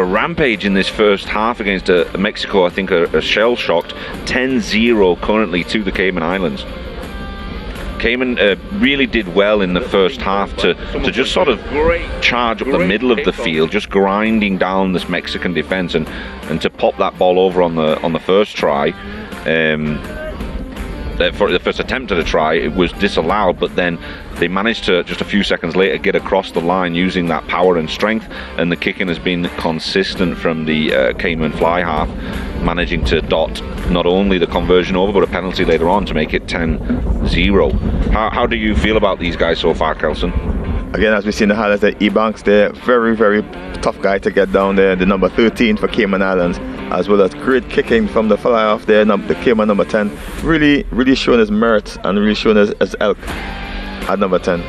rampage in this first half against Mexico. I think are shell-shocked. 10-0 currently to the Cayman Islands. Cayman really did well in the first half to just sort of charge up the middle of the field, just grinding down this Mexican defense and to pop that ball over on the first try. For the first attempt at a try, it was disallowed, but then they managed to, just a few seconds later, get across the line using that power and strength, and the kicking has been consistent from the Cayman fly half, managing to dot not only the conversion over, but a penalty later on to make it 10-0. How do you feel about these guys so far, Kelson? Again, as we've seen the highlights, the Ebanks, they're very, very tough guy to get down there. The number 13 for Cayman Islands, as well as great kicking from the fly off there, the Cayman number 10. Really, really showing his merit and really showing his elk at number 10.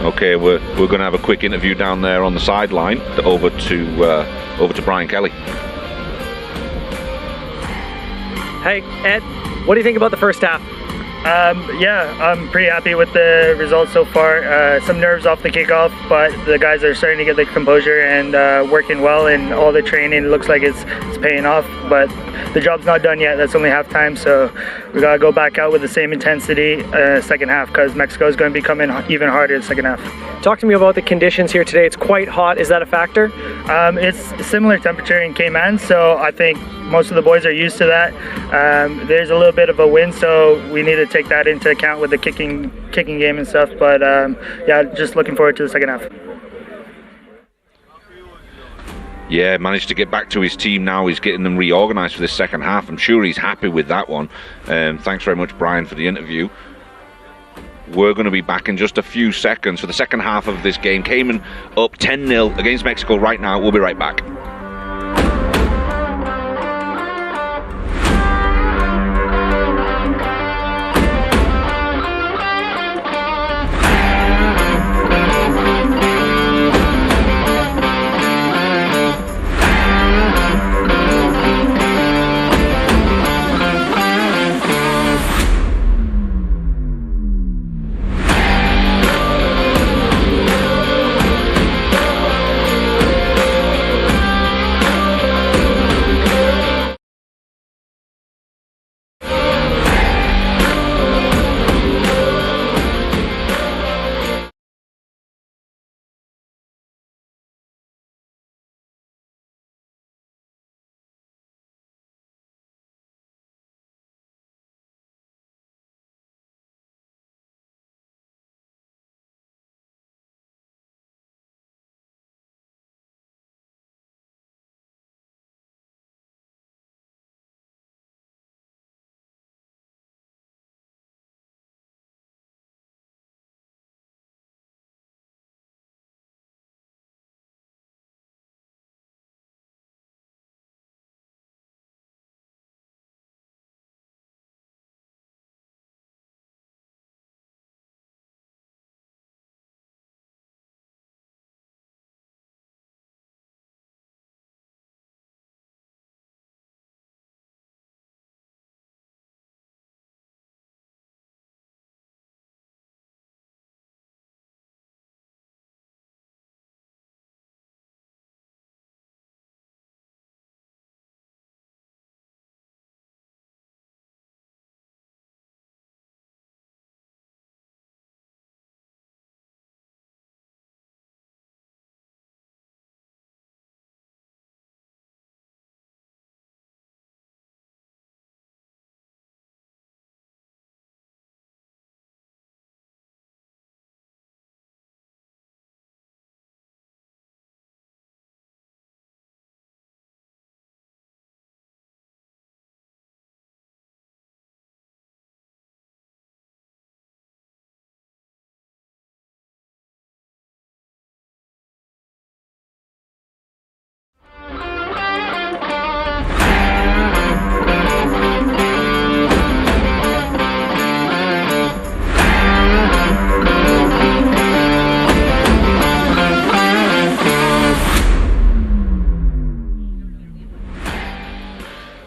Okay, we're going to have a quick interview down there on the sideline over to Brian Kelly. Hey, Ed, what do you think about the first half? Yeah, I'm pretty happy with the results so far. Some nerves off the kickoff, but the guys are starting to get the composure and working well, and all the training looks like it's paying off. But the job's not done yet. That's only halftime, so we gotta go back out with the same intensity second half, because Mexico is going to be coming even harder in the second half. Talk to me about the conditions here today. It's quite hot. Is that a factor? It's similar temperature in Cayman, so I think most of the boys are used to that. There's a little bit of a wind, so we need to take that into account with the kicking game and stuff. But yeah, just looking forward to the second half. Yeah, managed to get back to his team now. He's getting them reorganised for this second half. I'm sure he's happy with that one. Thanks very much, Brian, for the interview. We're going to be back in just a few seconds for the second half of this game. Cayman up 10-0 against Mexico right now. We'll be right back.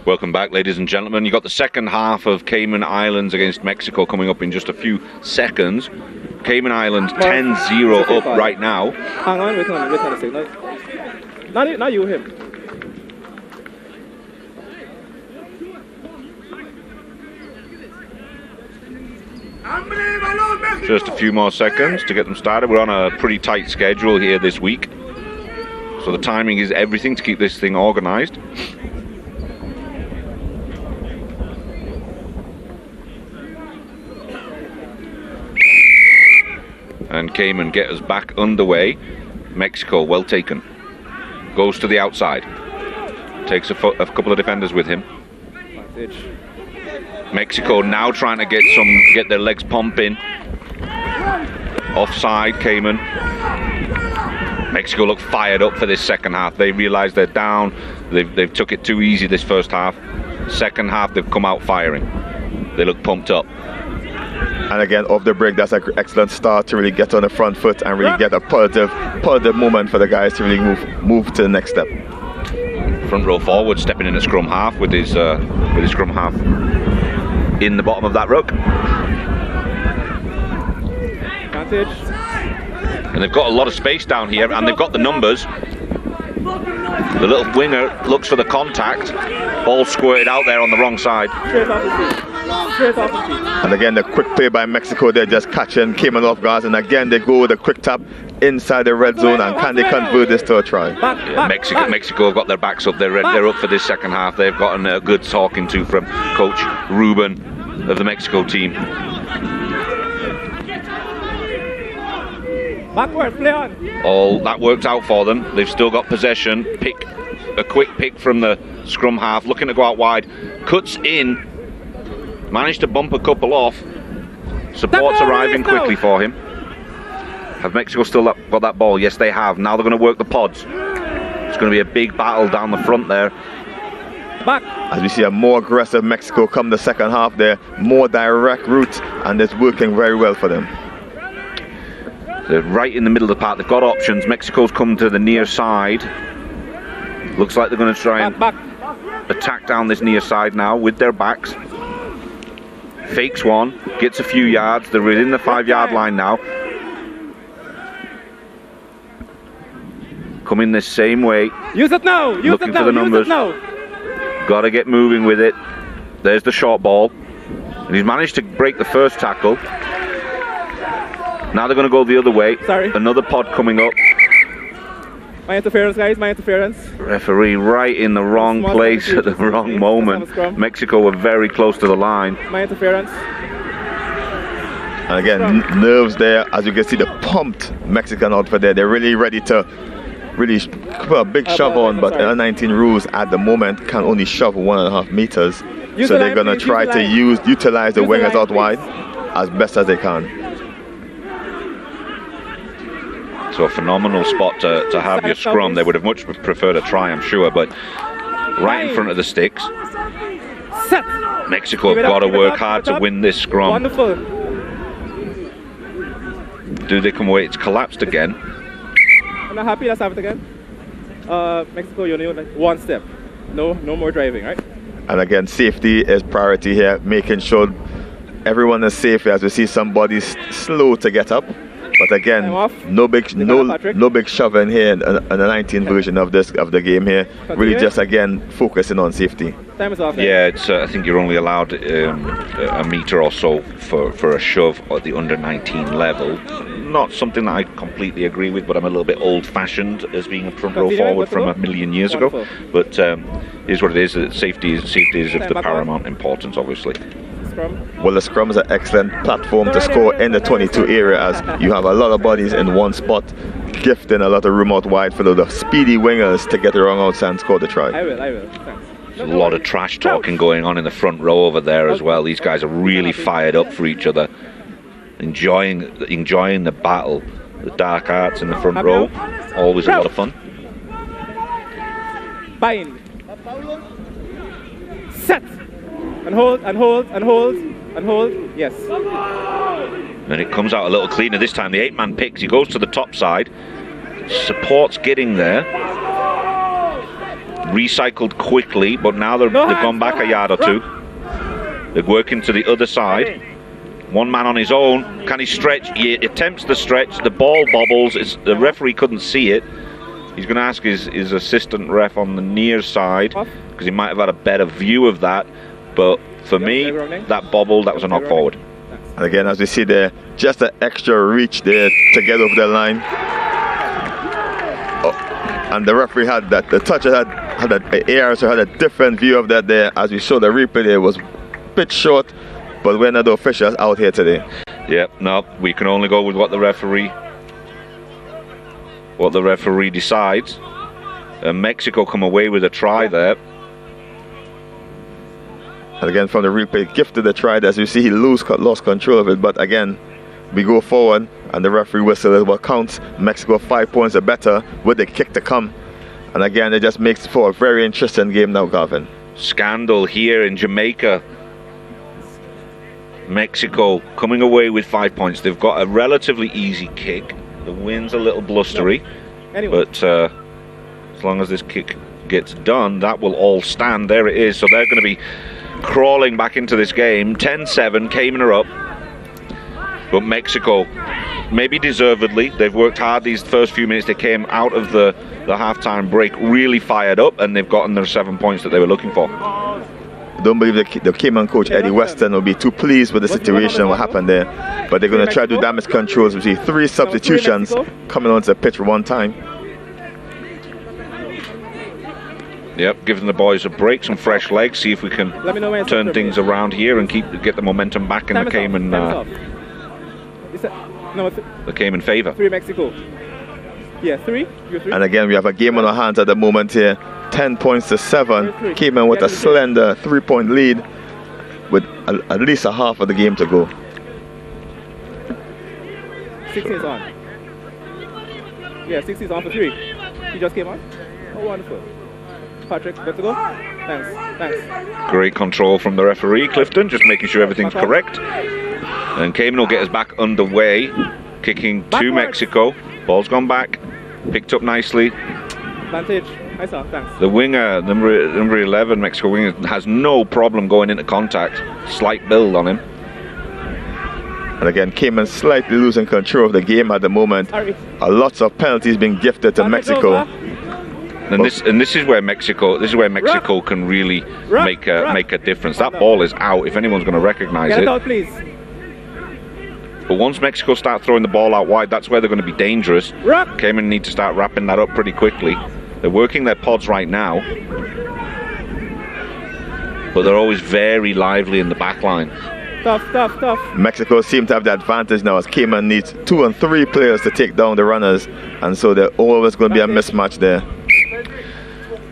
Welcome back, ladies and gentlemen. You got the second half of Cayman Islands against Mexico coming up in just a few seconds. Cayman Islands 10-0 up right now. Hang on, wait on a second. Not you, him. Just a few more seconds to get them started. We're on a pretty tight schedule here this week, so the timing is everything to keep this thing organised. And Cayman get us back underway. Mexico, well taken. Goes to the outside. Takes a couple of defenders with him. Mexico now trying to get their legs pumping. Offside, Cayman. Mexico look fired up for this second half. They realise they're down. They've took it too easy this first half. Second half, they've come out firing. They look pumped up. And again, off the break, that's an excellent start to really get on the front foot and really get a positive moment for the guys to really move to the next step. Front row forward, stepping in at scrum half with his scrum half in the bottom of that ruck. And they've got a lot of space down here, and they've got the numbers. The little winger looks for the contact. Ball squirted out there on the wrong side. And again, the quick play by Mexico, they're just catching Cayman off guard, and again they go with a quick tap inside the red zone, and can they convert this to a try? Yeah, Mexico have got their backs up. They're up for this second half. They've gotten a good talking to from Coach Ruben of the Mexico team. Backward, play on. All that worked out for them. They've still got possession. A quick pick from the scrum half, looking to go out wide. Cuts in. Managed to bump a couple off. Support's arriving quickly for him. Have Mexico still got that ball? Yes, they have. Now they're going to work the pods. It's going to be a big battle down the front there. Back. As we see a more aggressive Mexico come the second half there, more direct route, and it's working very well for them. They're right in the middle of the park. They've got options. Mexico's come to the near side. Looks like they're going to try and attack down this near side now with their backs. Fakes one, gets a few yards. They're within the 5-yard line now. Coming this same way. Use it now. Looking for the numbers. Got to get moving with it. There's the short ball. And he's managed to break the first tackle. Now they're going to go the other way. Sorry. Another pod coming up. My interference, guys, my interference. Referee right in the wrong place at the wrong moment. Mexico were very close to the line. My interference. And again, nerves there. As you can see, the pumped Mexican outfit there. They're really ready to really put a big shove on, but the 19 rules at the moment can only shove 1.5 meters. So they're going to try to utilize the wingers out wide as best as they can. So a phenomenal spot to have your scrum. They would have much preferred a try, I'm sure, but right in front of the sticks. Mexico have got to work hard to win this scrum. Wonderful. Do they come away? It's collapsed again. I'm not happy. Let's have it again. Mexico, you only one step. No more driving, right? And again, safety is priority here, making sure everyone is safe as we see somebody slow to get up. But again, no big shoving here in the 19 version of the game here. Really just again focusing on safety. Time is off. Yeah, it's I think you're only allowed a meter or so for a shove at the under 19 level. Not something that I completely agree with, but I'm a little bit old-fashioned as being a front row forward from a million years ago. But here's what it is: that safety is of the paramount importance, obviously. Well, the scrum is an excellent platform to score in the 22 area, as you have a lot of bodies in one spot, gifting a lot of room out wide for the speedy wingers to get around outside and score the try. I will. Thanks. There's a lot of trash talking going on in the front row over there as well. These guys are really fired up for each other, enjoying the battle. The dark arts in the front row, always a lot of fun. Bind. Set. And hold. Yes. And it comes out a little cleaner this time. The 8-man picks. He goes to the top side. Support's getting there. recycled quickly, but now they've gone back a yard or two. They're working to the other side. One man on his own. Can he stretch? He attempts the stretch. The ball bobbles. The referee couldn't see it. He's going to ask his assistant ref on the near side, because he might have had a better view of that. But for me, that bobbled. That was a knock forward. And again, as we see there, just an extra reach there to get over the line. And the referee had that. The toucher had an AR, so had a different view of that there. As we saw the replay there, was a bit short, but we're not the officials out here today. Yep, no, we can only go with what the referee decides. Mexico come away with a try there. And again, from the replay, gifted the try. As you see, he lost control of it. But again, we go forward, and the referee whistle is what counts. Mexico 5 points or better with the kick to come. And again, it just makes for a very interesting game now, Garvin. Scandal here in Jamaica. Mexico coming away with 5 points. They've got a relatively easy kick. The wind's a little blustery, but as long as this kick gets done, that will all stand. There it is. So they're going to be crawling back into this game. 10-7, Cayman are up. But Mexico, maybe deservedly, they've worked hard these first few minutes. They came out of the halftime break really fired up, and they've gotten their 7 points that they were looking for. I don't believe the Cayman coach Eddie Weston will be too pleased with the situation, what happened there. But they're going to try to do damage controls. We see 3 substitutions coming onto the pitch one time. Yep, giving the boys a break, some fresh legs, see if we can turn things around here and get the momentum back in the Cayman the Cayman favour. 3 Mexico. Yeah, 3. And again, we have a game on our hands at the moment here. 10 points to 7. Cayman with a slender 3-point lead with at least a half of the game to go. 16 is on. Yeah, 16 is on for 3. He just came on. Oh, wonderful. Patrick, good to go? Thanks. Great control from the referee, Clifton, just making sure everything's correct. And Cayman will get us back underway, kicking to Mexico. Ball's gone back, picked up nicely. Advantage. I saw, thanks. The winger, number 11, Mexico winger, has no problem going into contact. Slight build on him. And again, Cayman slightly losing control of the game at the moment. Lots of penalties being gifted to Mexico. And this is where Mexico can really make a difference. That ball is out if anyone's going to recognize it. Get it out, please. But once Mexico start throwing the ball out wide, that's where they're going to be dangerous. Cayman need to start wrapping that up pretty quickly. They're working their pods right now, but they're always very lively in the back line. Tough. Mexico seem to have the advantage now as Cayman needs 2 and 3 players to take down the runners, and so there's always going to be a mismatch there.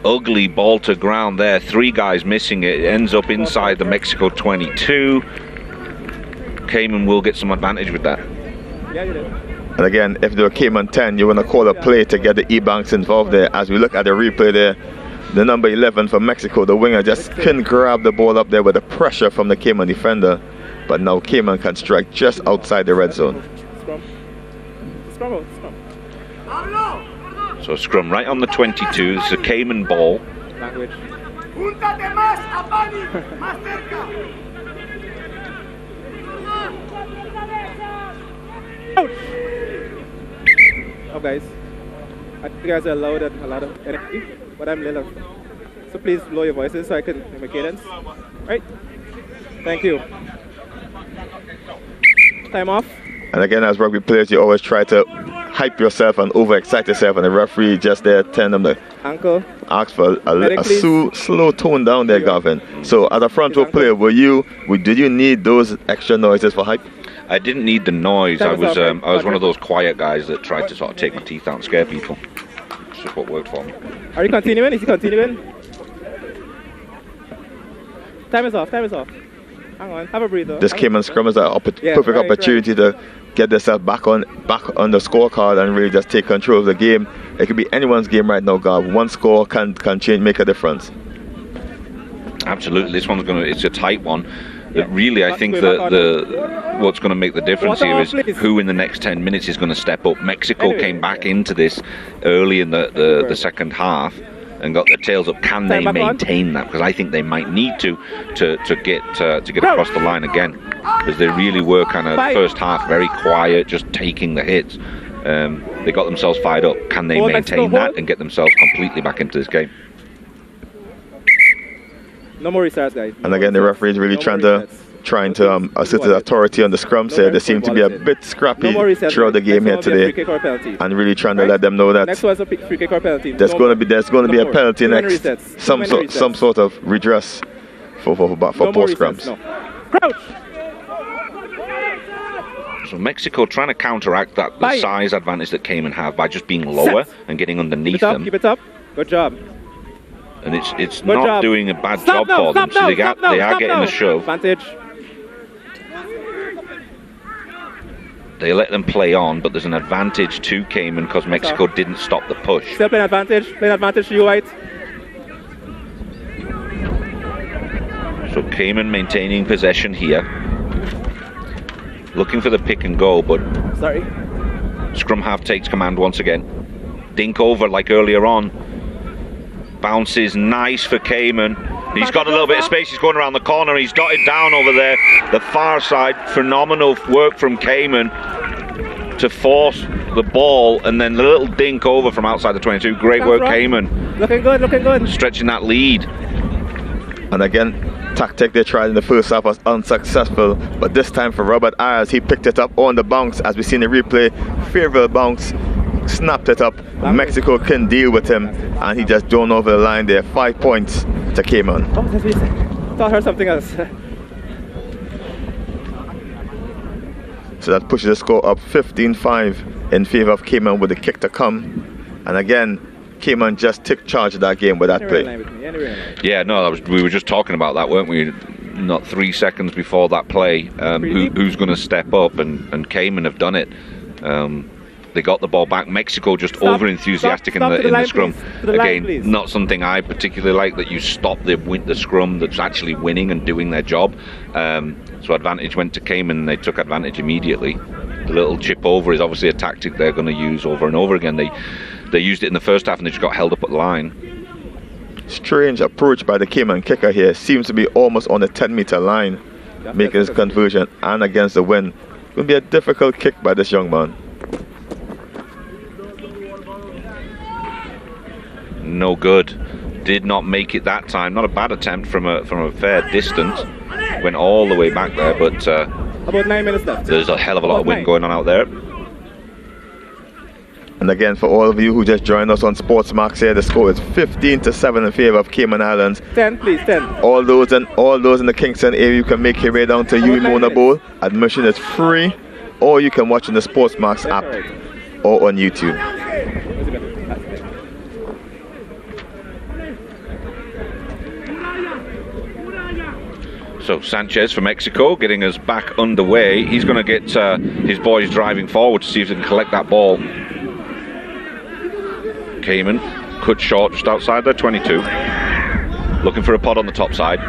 Ugly ball to ground there. 3 guys missing it. It ends up inside the Mexico 22. Cayman will get some advantage with that. Yeah, you did. And again, if they were Cayman 10, you want to call a play to get the E-Banks involved there. As we look at the replay there, the number 11 for Mexico, the winger just couldn't grab the ball up there with the pressure from the Cayman defender. But now Cayman can strike just outside the red zone. Scrum. So scrum right on the 22. This is a Cayman ball. Language. Oh, guys. I think you guys are loud and a lot of energy, but I'm little. So please lower your voices so I can make a cadence. Right? Thank you. Time off. And again, as rugby players, you always try to hype yourself and overexcite yourself, and the referee just there telling them to ask for a slow tone down there, Gavin. So as a front row player, did you need those extra noises for hype? I didn't need the noise. I was one of those quiet guys that tried to sort of take my teeth out and scare people. It's just what worked for me. Are you continuing? Is he continuing? Time is off. Hang on, have a breather. This Cayman scrum is a perfect opportunity to get themselves back on the scorecard and really just take control of the game. It could be anyone's game right now, Gav. One score can change, make a difference. Absolutely, this one's it's a tight one. But really, I think that what's going to make the difference here is who in the next 10 minutes is going to step up. Mexico came back into this early in the second half, and got their tails up. Can they maintain that? Because I think they might need to get across the line again, because they really were kind of first half very quiet, just taking the hits. They got themselves fired up. Can they maintain that and get themselves completely back into this game? No more restarts, guys. And again, the referee is really trying to assert his authority on the scrum side. They seem to be a bit scrappy throughout the game here today, and really trying to let them know that next one's a free kick or penalty. there's going to be a penalty next. Some sort of redress for post scrums. So Mexico trying to counteract the size advantage that Cayman have by just being lower and getting underneath them. Keep it up. Good job. And it's not doing a bad job for them. So they are getting the shove. Advantage. They let them play on, but there's an advantage to Cayman because Mexico didn't stop the push. Still playing advantage to you, White. So Cayman maintaining possession here. Looking for the pick and go, but scrum half takes command once again. Dink over like earlier on. Bounces nice for Cayman. He's got a little bit of space. He's going around the corner. He's got it down over there. The far side. Phenomenal work from Cayman to force the ball, and then the little dink over from outside the 22. Great work, Cayman. Looking good. Stretching that lead. And again, tactic they tried in the first half was unsuccessful, but this time for Robert Ayers, he picked it up on the bounce. As we see in the replay, favorable bounce, snapped it up. Mexico couldn't deal with him, and he just dove over the line there. 5 points to Cayman. Oh, that's what I thought I heard something else. So that pushes the score up 15-5 in favor of Cayman with the kick to come. And again, Cayman just took charge of that game with that play. Yeah, no, we were just talking about that, weren't we? Not 3 seconds before that play. Who's going to step up? And Cayman have done it. They got the ball back. Mexico just over enthusiastic in the scrum. Again, not something I particularly like, that you stop the scrum that's actually winning and doing their job. So advantage went to Cayman, and they took advantage immediately. The little chip over is obviously a tactic they're going to use over and over again. They used it in the first half and they just got held up at the line. Strange approach by the Cayman kicker here. Seems to be almost on the 10-meter line, making his conversion and against the wind. It's going to be a difficult kick by this young man. No good. Did not make it that time. Not a bad attempt from a fair distance. Went all the way back there, but about 9 minutes left. There's a hell of a lot of wind going on out there. And again, for all of you who just joined us on Sportsmax here, the score is 15-7 in favor of Cayman Islands. 10, please, 10. All those in the Kingston area, you can make your way down to Uimona Bowl. Admission is free, or you can watch on the Sportsmax app or on YouTube. So Sanchez for Mexico getting us back underway. He's going to get his boys driving forward to see if they can collect that ball. Cayman cut short just outside their 22. Looking for a pod on the top side.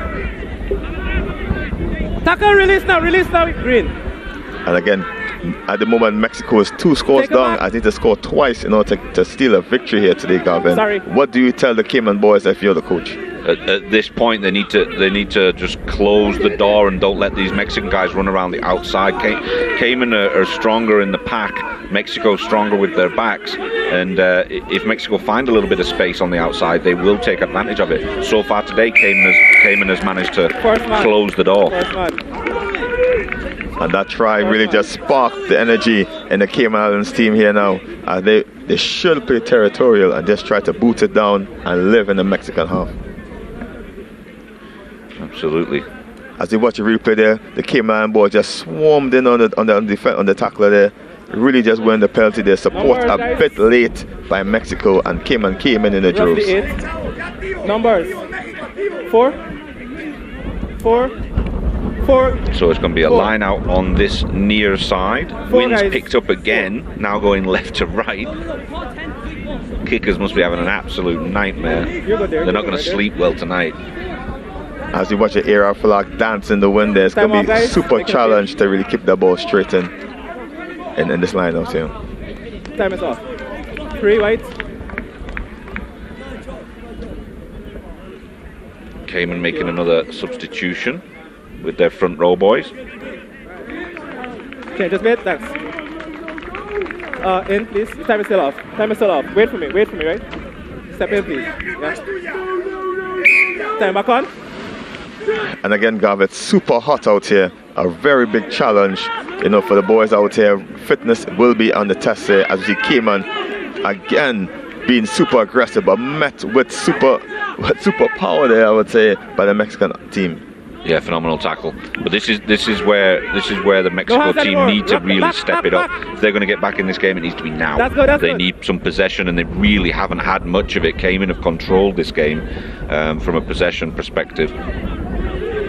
Tackle, release now, Green. And again, at the moment, Mexico is 2 scores down. I think they scored twice in order to steal a victory here today, Garvin. What do you tell the Cayman boys if you're the coach? At this point, they need to just close the door and don't let these Mexican guys run around the outside. Cayman are stronger in the pack. Mexico's stronger with their backs, and if Mexico find a little bit of space on the outside, they will take advantage of it. So far today, Cayman has managed to close the door. And that try really just sparked the energy in the Cayman Islands team here now. They should play territorial and just try to boot it down and live in the Mexican half. Absolutely. As you watch the replay there, the Cayman boy just swarmed in on the tackler there. Really just winning the penalty there. Support a bit late by Mexico, and Cayman came in the droves. Numbers 4. So it's going to be a line out on this near side. Winds picked up again, now going left to right. Kickers must be having an absolute nightmare. They're not going to sleep well tonight. As you watch the air flag dance in the wind there, it's going to be a super challenge to really keep the ball straight in this line out here. Time is off. 3 white. Cayman making another substitution with their front row boys. Okay, just wait, thanks. In, please. Time is still off. Time is still off. Wait for me, right? Step in, please. Yeah. Time back on. And again, Gav, it's super hot out here. A very big challenge, you know, for the boys out here. Fitness will be on the test here as we see Cayman again being super aggressive, but met with super power there, I would say, by the Mexican team. Yeah, phenomenal tackle. But this is where the Mexico team need to really step it up. If they're going to get back in this game, it needs to be now. They need some possession, and they really haven't had much of it. Cayman have controlled this game from a possession perspective.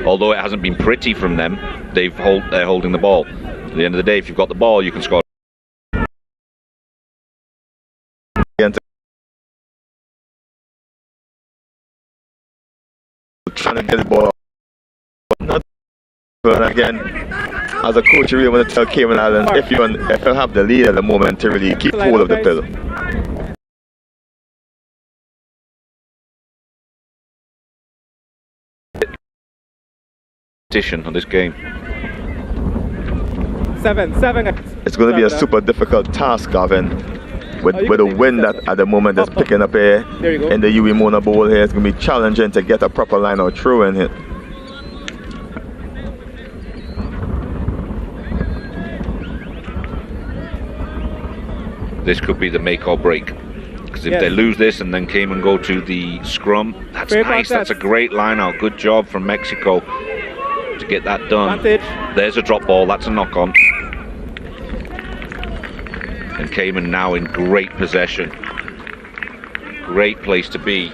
Although it hasn't been pretty from them, they're holding the ball. At the end of the day, if you've got the ball, you can score. Trying to get the ball. But again, as a coach, you really want to tell Cayman Islands, if you have the lead at the moment, to really keep hold of the pillow. On this game. Seven. It's going to be a super difficult task, Gavin, with the wind that at the moment is picking up here in the UE Mona Bowl here. It's going to be challenging to get a proper line out through in here. This could be the make or break. Because if they lose this and then Cayman go to the scrum, that's nice. That's a great line out. Good job from Mexico to get that done. There's a drop ball. That's a knock on. And Cayman now in great possession. Great place to be.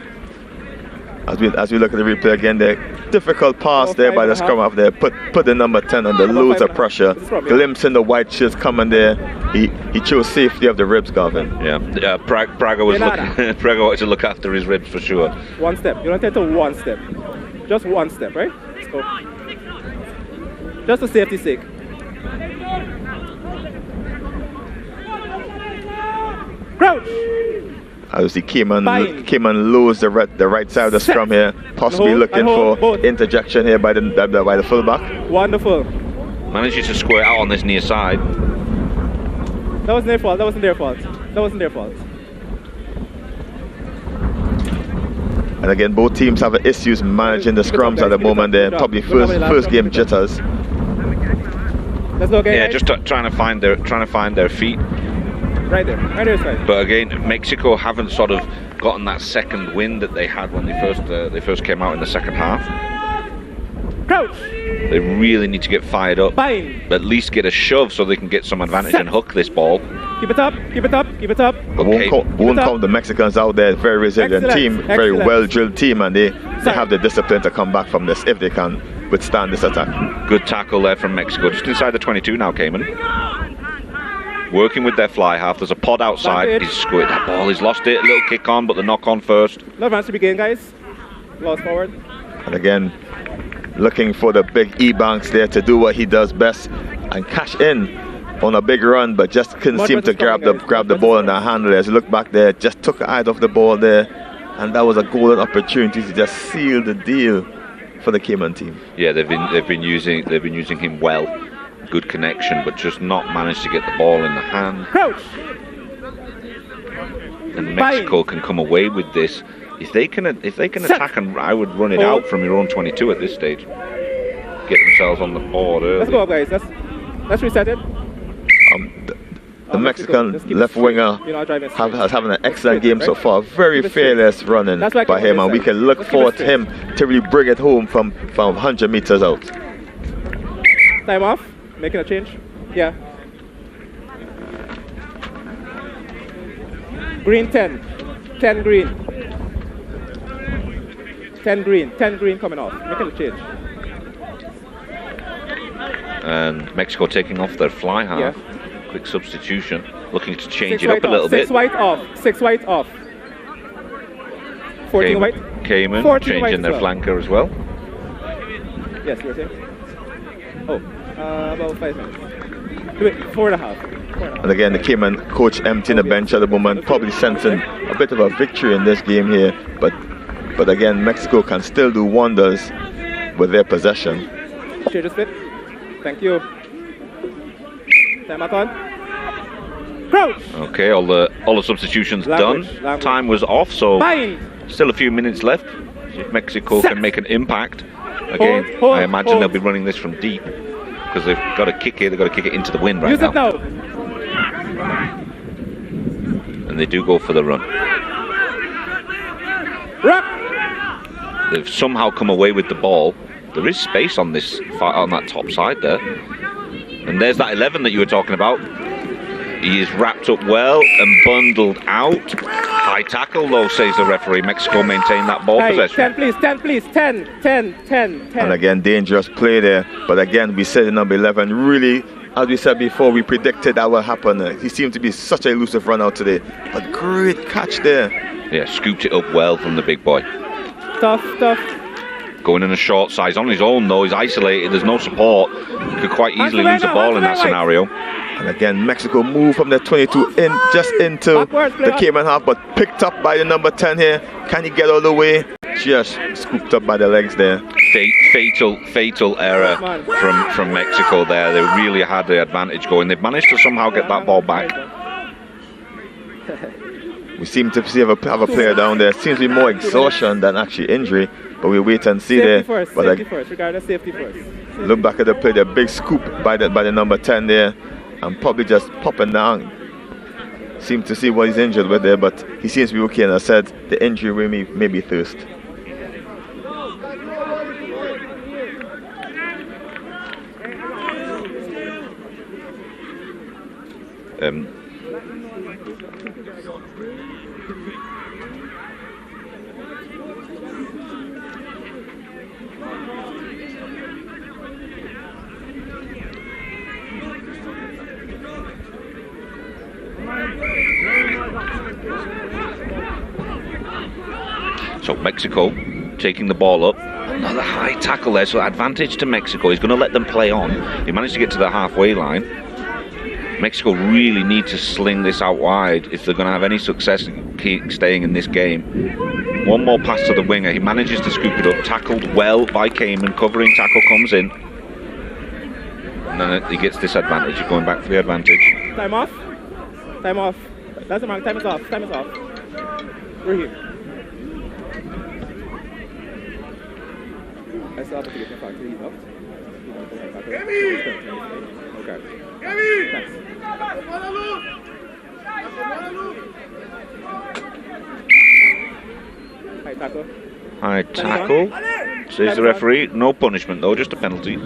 As we look at the replay again, the difficult pass there by the scrum half there, put the number 10 under loads of pressure. Glimpsing the white shirts coming there. He chose safety of the ribs, Gavin. Yeah, Praga was looking, Praga wanted to look after his ribs for sure. One step. You don't take to one step. Just one step, right? Let's go. Just for safety's sake. Crouch! I see Cayman lose the right side of the scrum here, possibly looking for interjection here by the fullback. Wonderful. Manages to square out on this near side. That wasn't their fault. That wasn't their fault. That wasn't their fault. And again, both teams have issues managing the scrums at the moment. They're probably first game jitters. Let's go again. Yeah, just trying to find their feet. Right there is fine. But again, Mexico haven't sort of gotten that second wind that they had when they first came out in the second half. Crouch. They really need to get fired up. Fine. At least get a shove so they can get some advantage and hook this ball. Keep it up. Keep it up. Keep it up. But won't count the Mexicans out there. Very resilient team, very well drilled team, and they have the discipline to come back from this if they can withstand this attack. Good tackle there from Mexico, just inside the 22 now, Cayman. Working with their fly half. There's a pod outside. He's squid that ball. He's lost it. A little kick on, but the knock on first. No advance to begin, guys. Lost forward. And again, looking for the big E-Banks there to do what he does best and cash in on a big run, but just couldn't seem to grab the ball in the handle. As you look back there, just took eyes off the ball there, and that was a golden opportunity to just seal the deal for the Cayman team. Yeah, they've been using him well. Good connection, but just not managed to get the ball in the hand. Crouch. And Mexico can come away with this if they can attack, and I would run it out from your own 22 at this stage. Get themselves on the board early. Let's go, guys. Let's reset it. The Mexican left winger has having an excellent game so far. Very fearless running by him, and we can look forward to him to really bring it home from 100 meters out. Time off. Making a change? Yeah. Green 10. 10 green. 10 green. 10 green coming off. Making a change. And Mexico taking off their fly half. Yeah. Quick substitution. Looking to change it up a little bit. 6 white off. 6 white off. 14 white. Cayman changing their flanker as well. Yes, you're saying? Oh. About 5 minutes. Wait, 4.5. And again, the Cayman coach emptying the bench at the moment, probably sensing a bit of a victory in this game here, but But again, Mexico can still do wonders with their possession. Change the split. Thank you. Time back on. Crouch. Okay, all the substitutions done. Time was off, so still a few minutes left. See if Mexico can make an impact. Again, I imagine they'll be running this from deep because they've got to kick it. They've got to kick it into the wind right now. And they do go for the run. They've somehow come away with the ball. There is space on that top side there. And there's that 11 that you were talking about. He is wrapped up well and bundled out. High tackle though, says the referee. Mexico maintain that ball possession. 10 please, 10 please, 10. And again, dangerous play there. But again, we said in number 11, really, as we said before, we predicted that will happen. He seemed to be such an elusive run out today. But great catch there. Yeah, scooped it up well from the big boy. Tough. Going in a short size on his own though, he's isolated, there's no support. Could quite easily lose the ball in that scenario. And again, Mexico moved from the 22 in just into the Cayman half, but picked up by the number 10 here. Can he get all the way? Just scooped up by the legs there. Fatal error from Mexico there. They really had the advantage going. They've managed to somehow get that ball back. We seem to have a player down there. Seems to be more exhaustion than actually injury, but we'll wait and see safety there. Safety first, regardless, safety first. Look back at the play, the big scoop by the number 10 there, and probably just popping down. Seem to see what he's injured with there, but he seems to be okay. And I said the injury may be thirst. So Mexico taking the ball up. Another high tackle there, so advantage to Mexico. He's going to let them play on. He managed to get to the halfway line. Mexico really need to sling this out wide if they're going to have any success in staying in this game. One more pass to the winger. He manages to scoop it up. Tackled well by Cayman. Covering tackle comes in. And then he gets this advantage. He's going back for the advantage. Time off. That's the mark. Time is off. We're here. I still have to get my factory up. Okay. Thanks. High tackle. Says the referee. No punishment though, just a penalty.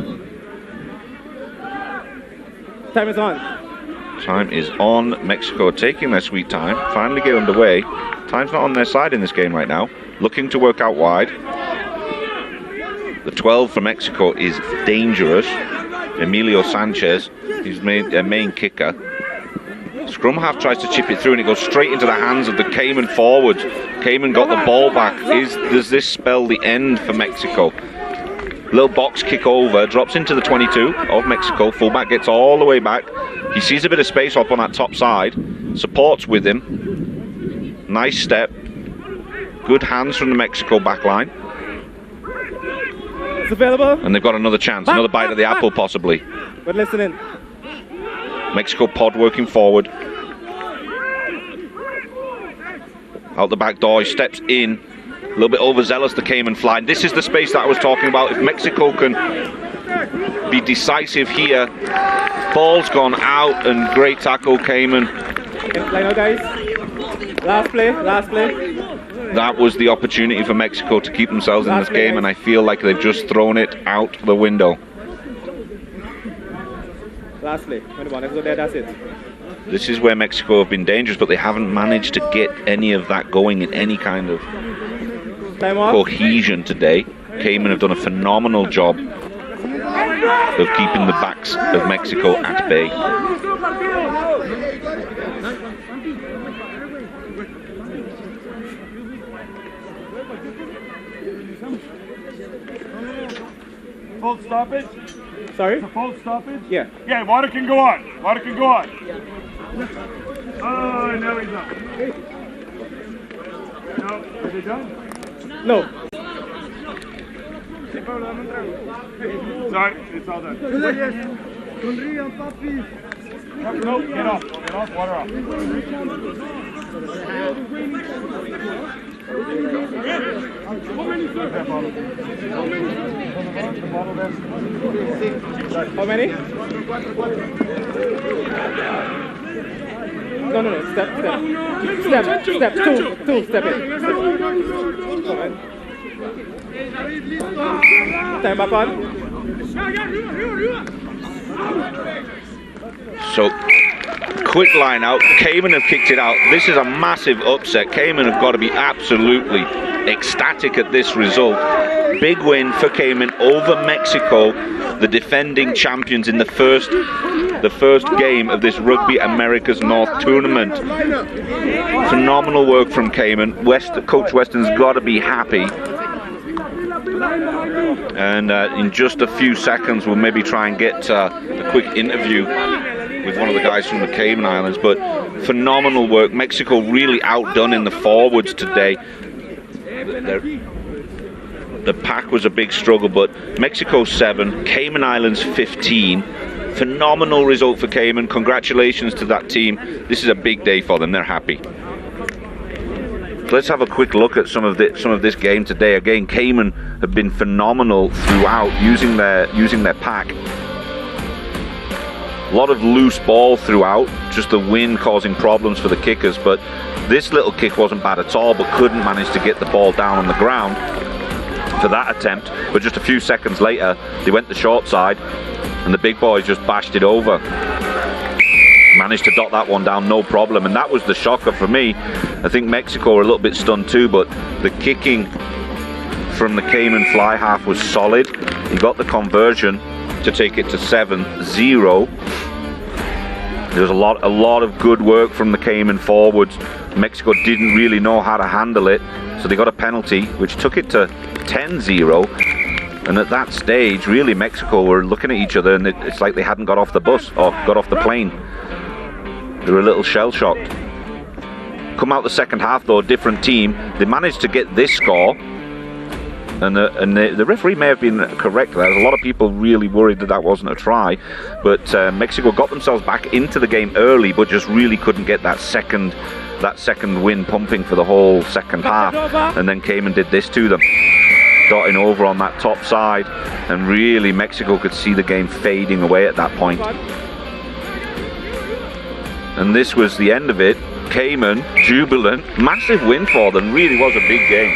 Time is on. Time is on. Mexico taking their sweet time. Finally get underway. Time's not on their side in this game right now. Looking to work out wide. The 12 for Mexico is dangerous. Emilio Sanchez, he's made their main kicker. Scrum half tries to chip it through and it goes straight into the hands of the Cayman forwards. Cayman got the ball back. Does this spell the end for Mexico? Little box kick over, drops into the 22 of Mexico. Fullback gets all the way back. He sees a bit of space up on that top side. Supports with him. Nice step. Good hands from the Mexico back line. It's available. And they've got another chance, another bite at the apple possibly. But listening. Mexico pod working forward. Out the back door, he steps in. A little bit overzealous, the Cayman flying. This is the space that I was talking about. If Mexico can be decisive here. Ball's gone out and great tackle, Cayman. Line out, guys. Last play. That was the opportunity for Mexico to keep themselves in this game, and I feel like they've just thrown it out the window. Last play. 21. Let's go there. That's it. This is where Mexico have been dangerous, but they haven't managed to get any of that going in any kind of cohesion today. Cayman have done a phenomenal job of keeping the backs of Mexico at bay. Full stoppage? Sorry? It's a full stoppage? Yeah. Yeah, water can go on. Oh, no, he's not. No, is it done? No. Sorry, it's all done. No, get off, water off. How many? No. Step. Two. Step in. Time back on. So, quick line out. Cayman have kicked it out. This is a massive upset. Cayman have got to be absolutely ecstatic at this result. Big win for Cayman over Mexico, the defending champions in the first game of this Rugby Americas North tournament. Phenomenal work from Cayman. Coach Weston's got to be happy. And in just a few seconds we'll maybe try and get a quick interview with one of the guys from the Cayman Islands. But phenomenal work. Mexico really outdone in the forwards today. The pack was a big struggle, but Mexico 7, Cayman Islands 15. Phenomenal result for Cayman. Congratulations to that team. This is a big day for them. They're happy. Let's have a quick look at some of this game today. Again, Cayman have been phenomenal throughout, using their pack. A lot of loose ball throughout, just the wind causing problems for the kickers, but this little kick wasn't bad at all, but couldn't manage to get the ball down on the ground for that attempt. But just a few seconds later, they went the short side, and the big boys just bashed it over. Managed to dot that one down, no problem, and that was the shocker for me. I think Mexico were a little bit stunned too, but the kicking from the Cayman fly half was solid. He got the conversion to take it to 7-0. There was a lot of good work from the Cayman forwards. Mexico didn't really know how to handle it, so they got a penalty, which took it to 10-0. And at that stage, really, Mexico were looking at each other, and it's like they hadn't got off the bus or got off the plane. They were a little shell-shocked. Come out the second half, though, different team. They managed to get this score, and the referee may have been correct there. There's a lot of people really worried that wasn't a try, but Mexico got themselves back into the game early, but just really couldn't get that second win pumping for the whole second half. And then Cayman did this to them, dotting over on that top side, and really Mexico could see the game fading away at that point. And this was the end of it. Cayman jubilant, massive win for them. Really was a big game.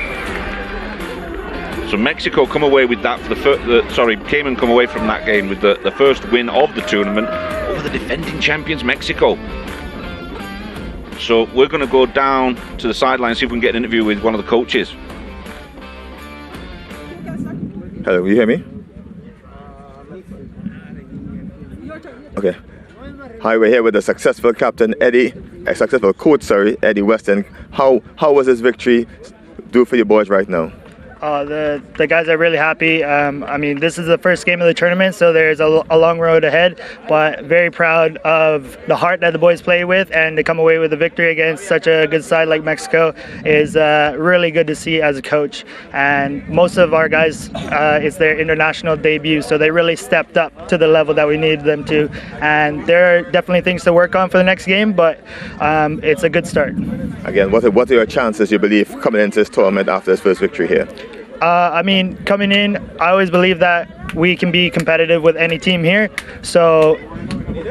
So Mexico come away with that for Cayman come away from that game with the first win of the tournament over the defending champions Mexico. So we're going to go down to the sideline, see if we can get an interview with one of the coaches. Hello, can you hear me? Okay. Hi, we're here with the successful captain successful coach, Eddie Weston. How was this victory do for your boys right now? The guys are really happy. I mean, this is the first game of the tournament, so there's a long road ahead, but very proud of the heart that the boys play with, and to come away with a victory against such a good side like Mexico is really good to see as a coach. And most of our guys, it's their international debut, so they really stepped up to the level that we needed them to. And there are definitely things to work on for the next game, but it's a good start. Again, what are your chances, you believe, coming into this tournament after this first victory here? I mean, coming in, I always believe that we can be competitive with any team here. So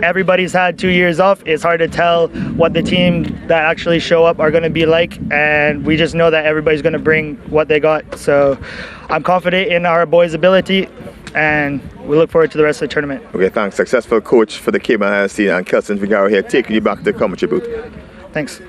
everybody's had 2 years off. It's hard to tell what the team that actually show up are going to be like, and we just know that everybody's going to bring what they got. So I'm confident in our boys' ability, and we look forward to the rest of the tournament. Okay, thanks. Successful coach for the Cayman Islands team, and Kelson Figueroa here taking you back to the commentary booth. Thanks.